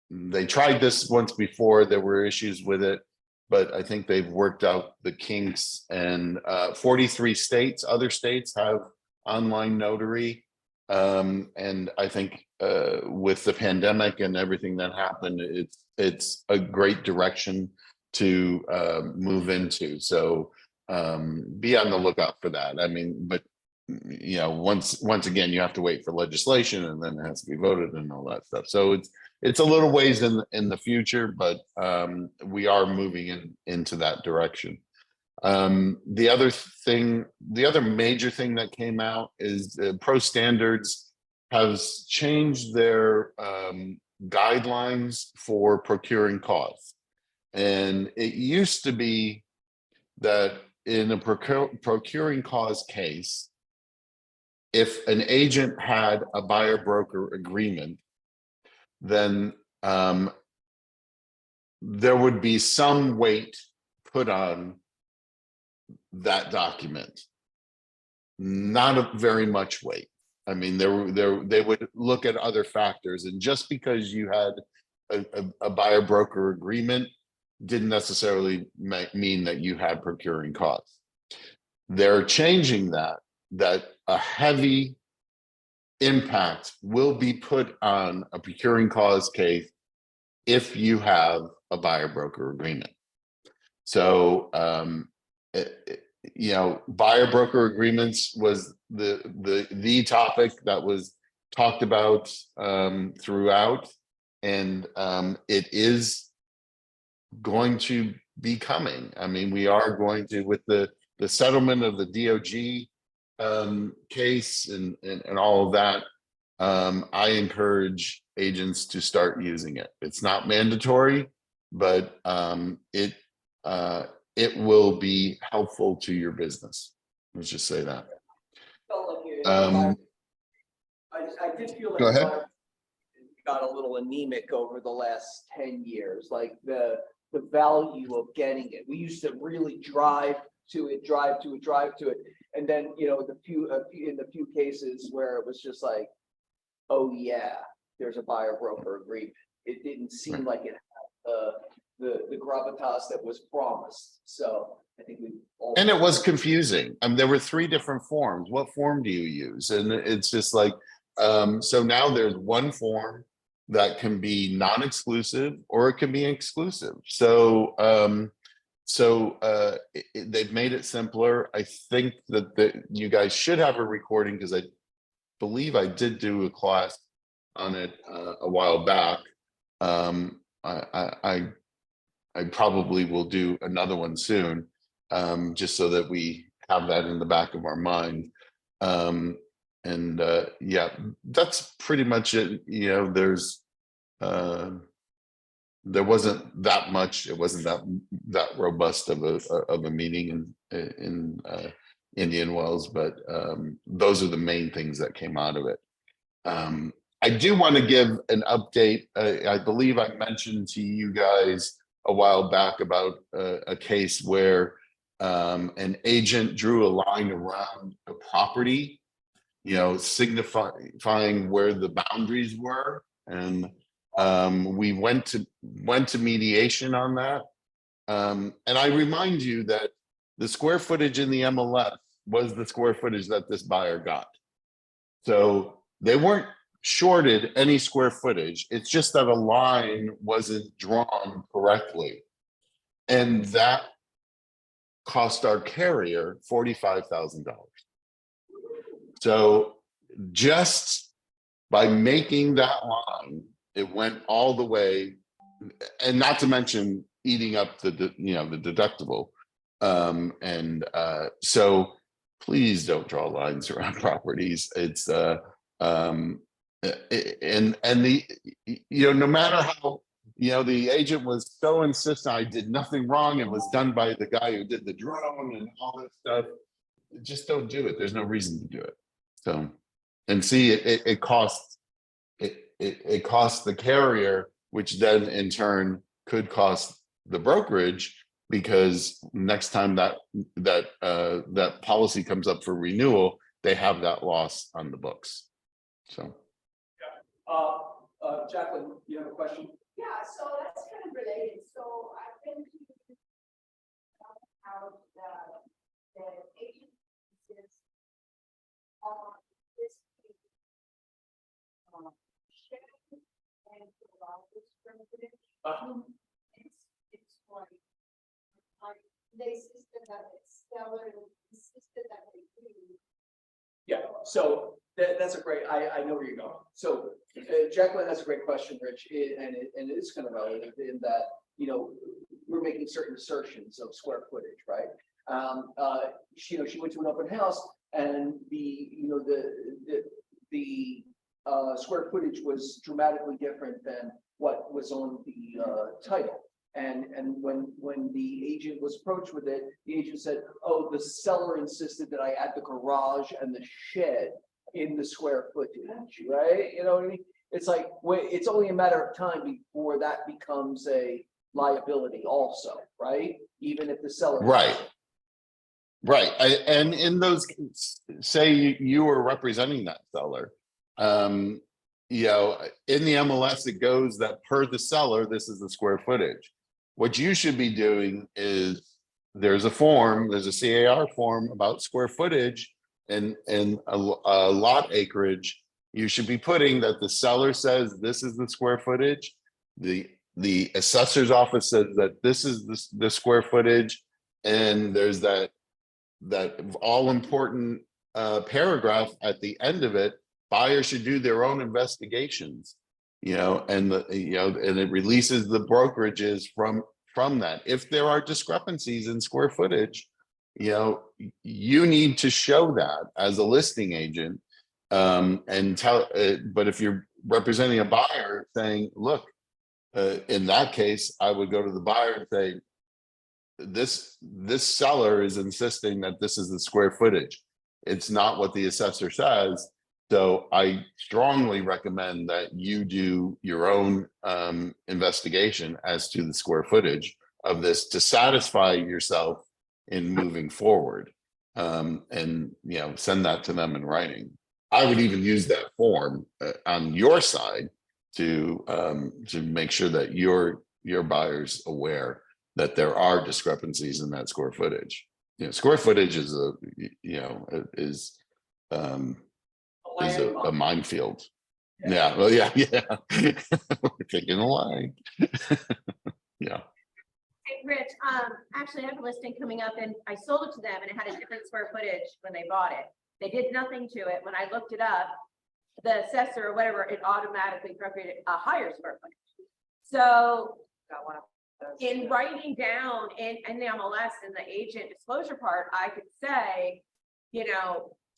They tried this once before. There were issues with it, but I think they've worked out the kinks, and 43 states, other states have online notary. And I think with the pandemic and everything that happened, it's a great direction to move into. So be on the lookout for that. I mean, but once again, you have to wait for legislation, and then it has to be voted and all that stuff. So it's a little ways in the future, but we are moving into that direction. The other major thing that came out is Pro Standards has changed their guidelines for procuring cause. And it used to be that in a procuring cause case, if an agent had a buyer broker agreement, then there would be some weight put on that document, not very much weight. I mean, they would look at other factors, and just because you had a buyer broker agreement didn't necessarily mean that you had procuring cause. They're changing that a heavy impact will be put on a procuring cause case if you have a buyer broker agreement. So buyer broker agreements was the topic that was talked about throughout, and it is going to be coming. I mean, we are going to, with the settlement of the DOG case and all of that, I encourage agents to start using it. It's not mandatory, but it will be helpful to your business. Let's just say that. Felt like it- Um, I did feel like. Go ahead. environment Got a little anemic over the last 10 years, like the value of getting it. We used to really drive to it. And then, you know, in the few cases where it was just like, oh yeah, there's a buyer broker agreement. It didn't seem like it had the gravitas that was promised. So I think we all. And it was confusing. There were 3 different forms. What form do you use? And it's just like, so now there's one form that can be non-exclusive or it can be exclusive. So, they've made it simpler. I think that you guys should have a recording because I believe I did do a class on it a while back. I probably will do another one soon, just so that we have that in the back of our mind. Yeah, that's pretty much it. You know, there wasn't that much. It wasn't that robust of a meeting in Indian Wells, but those are the main things that came out of it. I do want to give an update. I believe I mentioned to you guys a while back about a case where an agent drew a line around a property, you know, signifying where the boundaries were, and we went to mediation on that. And I remind you that the square footage in the MLS was the square footage that this buyer got. So they weren't shorted any square footage. It's just that a line wasn't drawn correctly. And that cost our carrier $45,000. So just by making that line, it went all the way, and not to mention eating up the deductible. So please don't draw lines around properties. It's no matter how, the agent was so insistent I did nothing wrong, it was done by the guy who did the drone and all that stuff. Just don't do it. There's no reason to do it. So, and see, it costs the carrier, which then in turn could cost the brokerage, because next time that policy comes up for renewal, they have that loss on the books. So. Jacqueline, you have a question? Yeah, so that's kind of related. So I've been to how the agent is on this sharing and allow this privilege. It's like they insisted that it's seller insisted that they do. Yeah, so that's a great, I know where you're going. So Jacqueline, that's a great question, Rich, and it is kind of relevant in that, we're making certain assertions of square footage, right? She went to an open house, and the square footage was dramatically different than what was on the title. And when the agent was approached with it, the agent said, oh, the seller insisted that I add the garage and the shed in the square footage, right? You know what I mean? It's like, it's only a matter of time before that becomes a liability also, right? Even if the seller. Right. And in those, say you were representing that seller, in the MLS, it goes that per the seller, this is the square footage. What you should be doing is there's a CAR form about square footage and a lot acreage. You should be putting that the seller says this is the square footage. The assessor's office says that this is the square footage. And there's that all important paragraph at the end of it. Buyers should do their own investigations, and it releases the brokerages from that. If there are discrepancies in square footage, you need to show that as a listing agent, And tell, but if you're representing a buyer saying, look, in that case, I would go to the buyer and say, this seller is insisting that this is the square footage. It's not what the assessor says. So I strongly recommend that you do your own investigation as to the square footage of this to satisfy yourself in moving forward. And, you know, send that to them in writing. I would even use that form on your side to make sure that your buyer's aware that there are discrepancies in that square footage. You know, square footage is is a minefield. Yeah, well, yeah. We're taking a line. Yeah. Hey, Rich, actually I have a listing coming up and I sold it to them and it had a different square footage when they bought it. They did nothing to it. When I looked it up, the assessor or whatever, it automatically appropriated a higher square footage. So Got one of those. in writing down in the MLS in the agent disclosure part, I could say,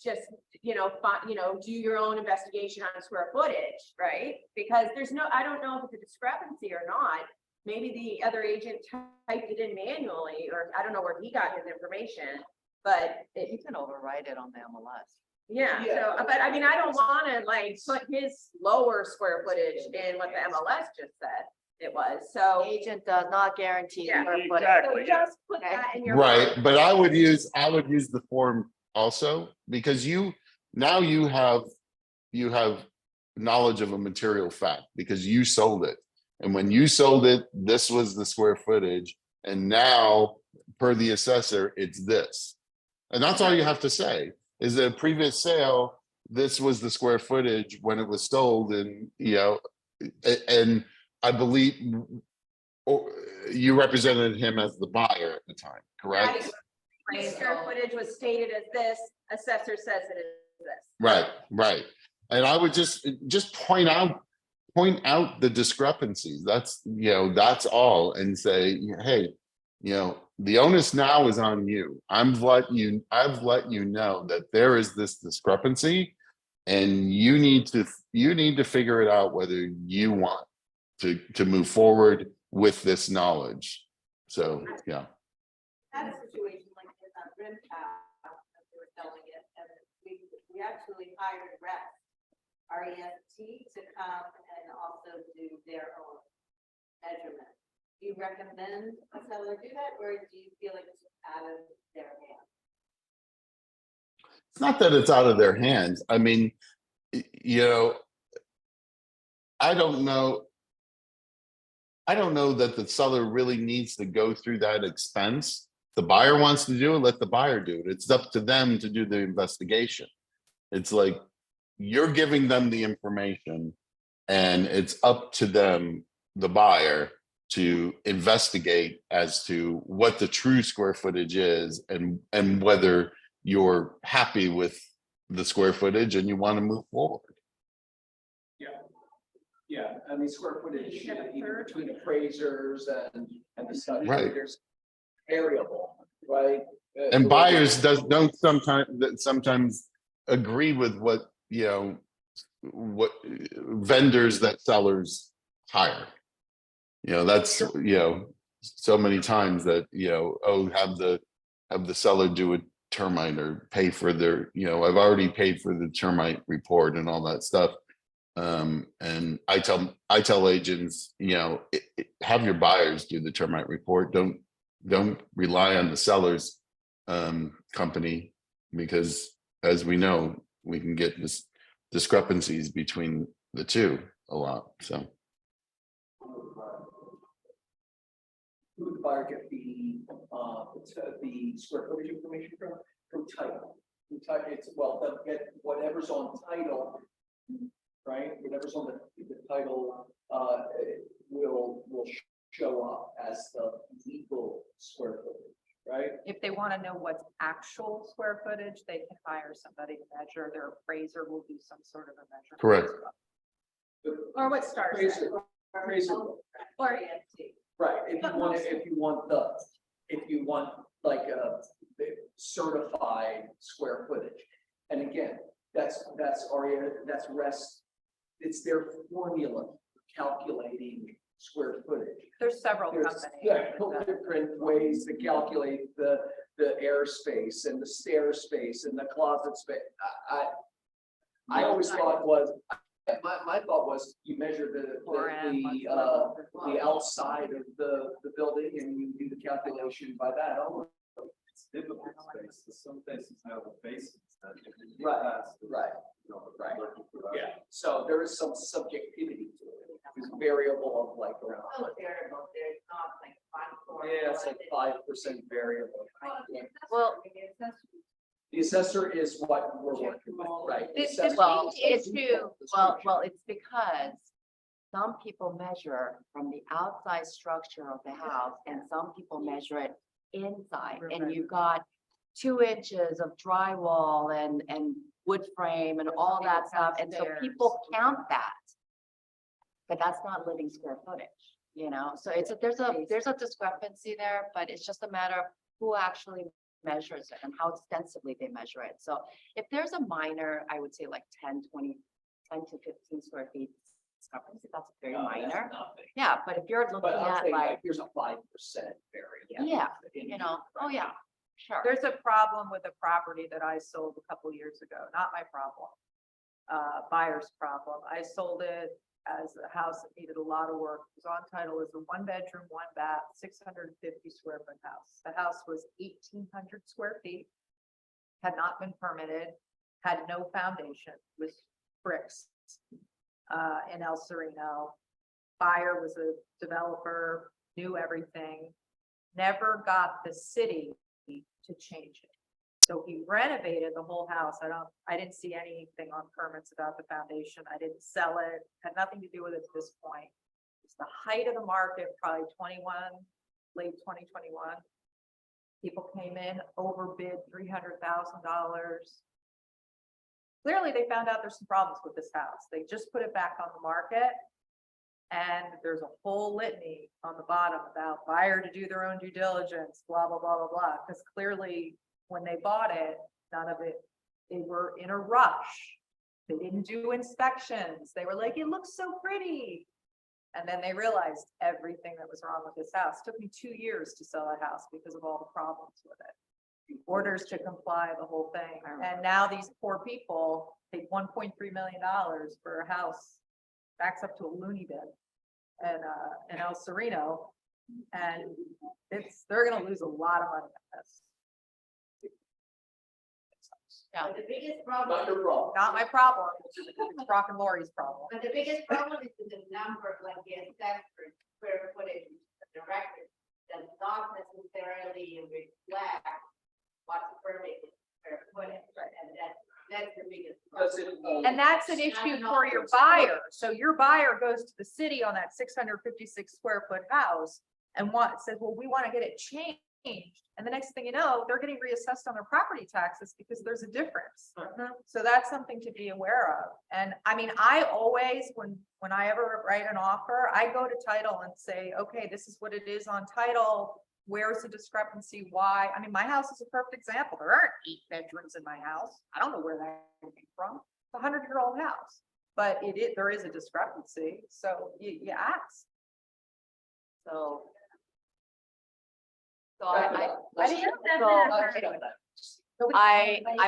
just, do your own investigation on square footage, right? Because I don't know if it's a discrepancy or not. Maybe the other agent typed it in manually, or I don't know where he got his information, but You can override it on the MLS. yeah, Yeah. so, but I mean, I don't wanna like put his lower square footage in what the MLS just said it was, so. Agent does not guarantee Yeah. square footage. So just put that in your. Right, but I would use the form also, because you have knowledge of a material fact because you sold it. And when you sold it, this was the square footage. And now per the assessor, it's this. And that's all you have to say is that a previous sale, this was the square footage when it was sold. And, and I believe you represented him as the buyer at the time, correct? The square footage was stated as this, assessor says it is this. Right. And I would just point out the discrepancies. That's all, and say, hey, the onus now is on you. I've let you know that there is this discrepancy, and you need to figure it out whether you want to move forward with this knowledge. So, yeah. Had a situation like this on Rim Path, as they were selling it, and we actually hired REST to come and also do their own measurement. Do you recommend a seller do that, or do you feel like it's out of their hands? It's not that it's out of their hands. I mean, I don't know that the seller really needs to go through that expense. The buyer wants to do it, let the buyer do it. It's up to them to do the investigation. It's like you're giving them the information, and it's up to them, the buyer, to investigate as to what the true square footage is and whether you're happy with the square footage and you want to move forward. Yeah, I mean, square footage, even between appraisers and the study. Right. There's variable, right? And buyers don't sometimes agree with what vendors that sellers hire. That's so many times that have the seller do a termite or pay for their I've already paid for the termite report and all that stuff. And I tell agents, have your buyers do the termite report. Don't rely on the seller's company, because as we know, we can get this discrepancies between the two a lot. So Who would the buyer get the square footage information from title? They'll get whatever's on title, right? Whatever's on the title will show up as the legal square footage, right? If they want to know what's actual square footage, they can hire somebody to measure. Their appraiser will do some sort of a measurement. correct. Or what stars. Appraiser. Or EFT. Right, if you want like a certified square footage. And again, that's that's rest. It's their formula for calculating square footage. There's several There's companies. different ways to calculate the airspace and the stair space and the closet space. I always thought my thought was you measure the outside of the building and you do the calculation by that. Oh, It's difficult space. Some places have a basement. right. Yeah, so there is some subjectivity to it. It's variable of like around. Variable, there's not like one. Yeah, it's like 5% variable. Well, The assessor is what we're working with, right? The assessor- well, it's it's because some people measure from the outside structure of the house and some people measure it inside. And you've got 2 inches of drywall and wood frame and all that stuff. And so people count that. But that's not living square footage, you know? So there's a discrepancy there, but it's just a matter of who actually measures it and how extensively they measure it. So if there's a minor, I would say like 10 to 15 square feet discrepancy, that's very No, that's minor. nothing. Yeah, but if you're But looking I'm at saying like, like, here's a 5% variable. yeah, in you know, oh yeah, sure. There's a problem with a property that I sold a couple years ago, not my problem. Buyer's problem. I sold it as a house that needed a lot of work. It was on title as a 1-bedroom, 1-bath, 650 square foot house. The house was 1,800 square feet, had not been permitted, had no foundation, was bricks in El Sereno. Buyer was a developer, knew everything, never got the city to change it. So he renovated the whole house. I didn't see anything on permits about the foundation. I didn't sell it, had nothing to do with it at this point. It's the height of the market, probably late 2021. People came in, overbid $300,000. Clearly, they found out there's some problems with this house. They just put it back on the market. And there's a whole litany on the bottom about buyer to do their own due diligence, blah, blah, blah, blah, blah. Because clearly, when they bought it, none of it, they were in a rush. They didn't do inspections. They were like, it looks so pretty. And then they realized everything that was wrong with this house. Took me 2 years to sell a house because of all the problems with it. Orders to comply, the whole thing. And now these poor people paid $1.3 million for a house, backs up to a loony bin in El Sereno. And they're gonna lose a lot of money on this. Yeah. But the biggest problem. Not your problem. Not my problem. It's Rock and Lori's problem. But the biggest problem is the number, like the assessment square footage, the record does not necessarily reflect what's permitted square footage, and that's the biggest Does problem. it, And that's an issue for your buyer. So your buyer goes to the city on that 656 square foot house and says, well, we want to get it changed. And the next thing you know, they're getting reassessed on their property taxes because there's a difference. So that's something to be aware of. And I mean, I always, when I ever write an offer, I go to title and say, okay, this is what it is on title. Where's the discrepancy? Why? I mean, my house is a perfect example. There aren't 8 bedrooms in my house. I don't know where that came from. It's a 100-year-old house, but there is a discrepancy. So you ask. So I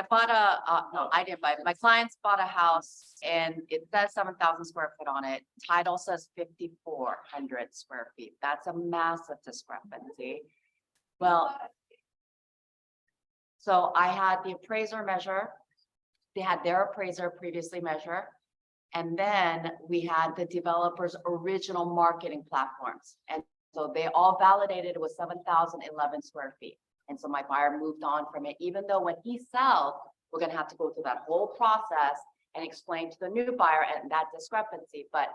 bought no, I didn't buy it. My clients bought a house and it says 7,000 square foot on it. Title says 5,400 square feet. That's a massive discrepancy. Well, so I had the appraiser measure. They had their appraiser previously measure. And then we had the developer's original marketing platforms. And so they all validated it was 7,011 square feet. And so my buyer moved on from it, even though when he sells, we're gonna have to go through that whole process and explain to the new buyer and that discrepancy. But,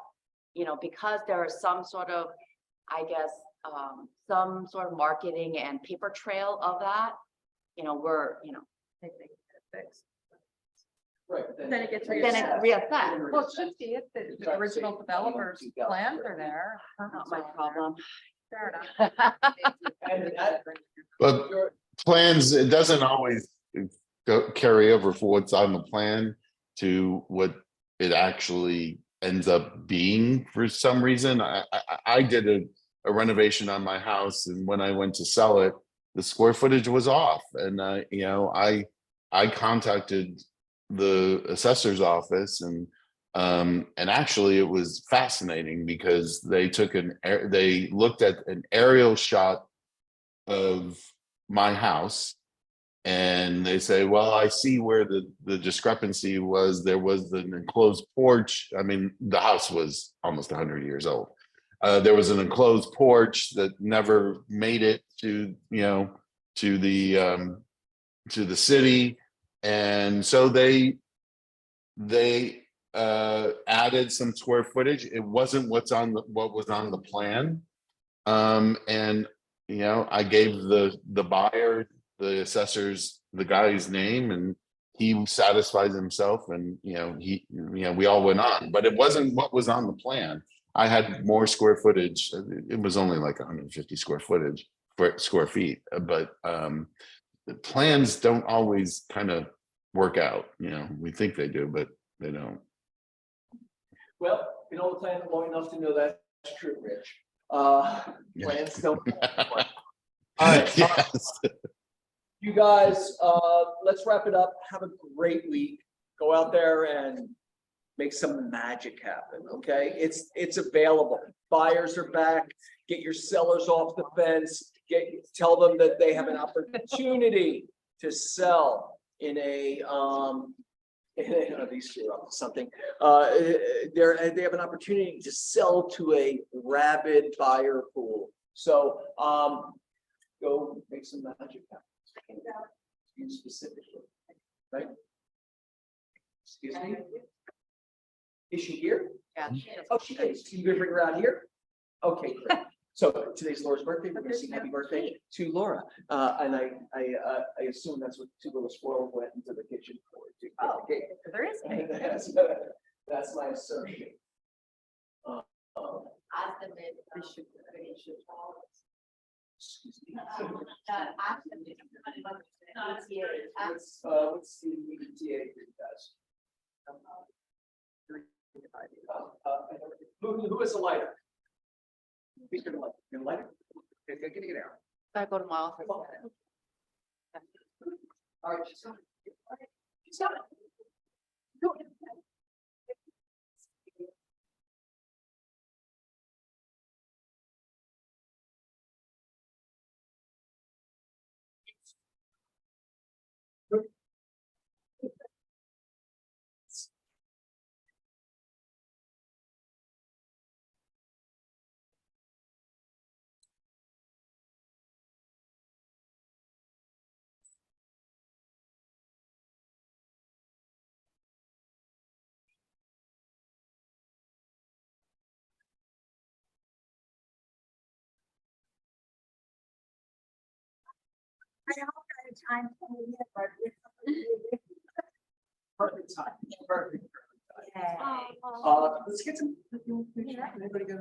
you know, because there is some sort of, I guess, some sort of marketing and paper trail of that, you know, They think it's fixed. right. Then it gets then it reassessed. Well, it should be if the original developers plans are there. Not my problem. Fair enough. And that, But you're- plans, it doesn't always carry over for what's on the plan. to what it actually ends up being for some reason. I did a renovation on my house, and when I went to sell it, the square footage was off. And you know, I contacted the assessor's office, and actually it was fascinating because they looked at an aerial shot of my house, and they say, well, I see where the discrepancy was. There was an enclosed porch. I mean, the house was almost 100 years old. There was an enclosed porch that never made it to, you know, to the city. And so they added some square footage. It wasn't what was on the plan. And you know, I gave the buyer, the assessors, the guy's name, and he satisfies himself, and you know, we all went on, but it wasn't what was on the plan. I had more square footage. It was only like 150 square feet, but the plans don't always kind of work out. You know, we think they do, but they don't. Well, you know the plan long enough to know that's true, Rich. Plans don't. All right, Yes. you guys, let's wrap it up. Have a great week. Go out there and make some magic happen, okay? It's available. Buyers are back. Get your sellers off the fence. Tell them that they have an opportunity to sell in a these two up something. They have an opportunity to sell to a rabid buyer pool. So go make some magic happen. You specifically, right? Excuse me. Is she here? Yeah. Oh, she is. You gonna bring her out here? Okay, great. So today's Laura's birthday. We're gonna sing happy birthday to Laura. And I assume that's what two little squirrels went into the kitchen for. To get Oh, the cake. there is cake. That's my assertion. Excuse me. Let's see what the TA does. Who is a lighter? Who's gonna light? You gonna light it? Okay, get it out. Gotta go to my office. All right, she's on. She's on. Go ahead. Perfect time. Perfect. Let's get some. Anybody go?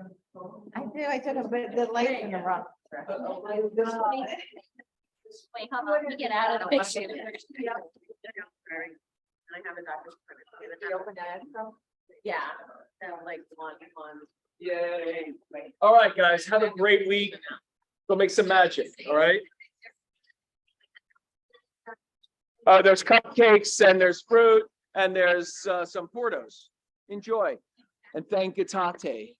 I took a bit, the light in the rock. Wait, hold on, let me get out of the picture. I have a doctor's appointment. Yeah, like one. Yay. All right, guys, have a great week. Go make some magic, all right? There's cupcakes and there's fruit and there's some Portos. Enjoy. And thank Gatate.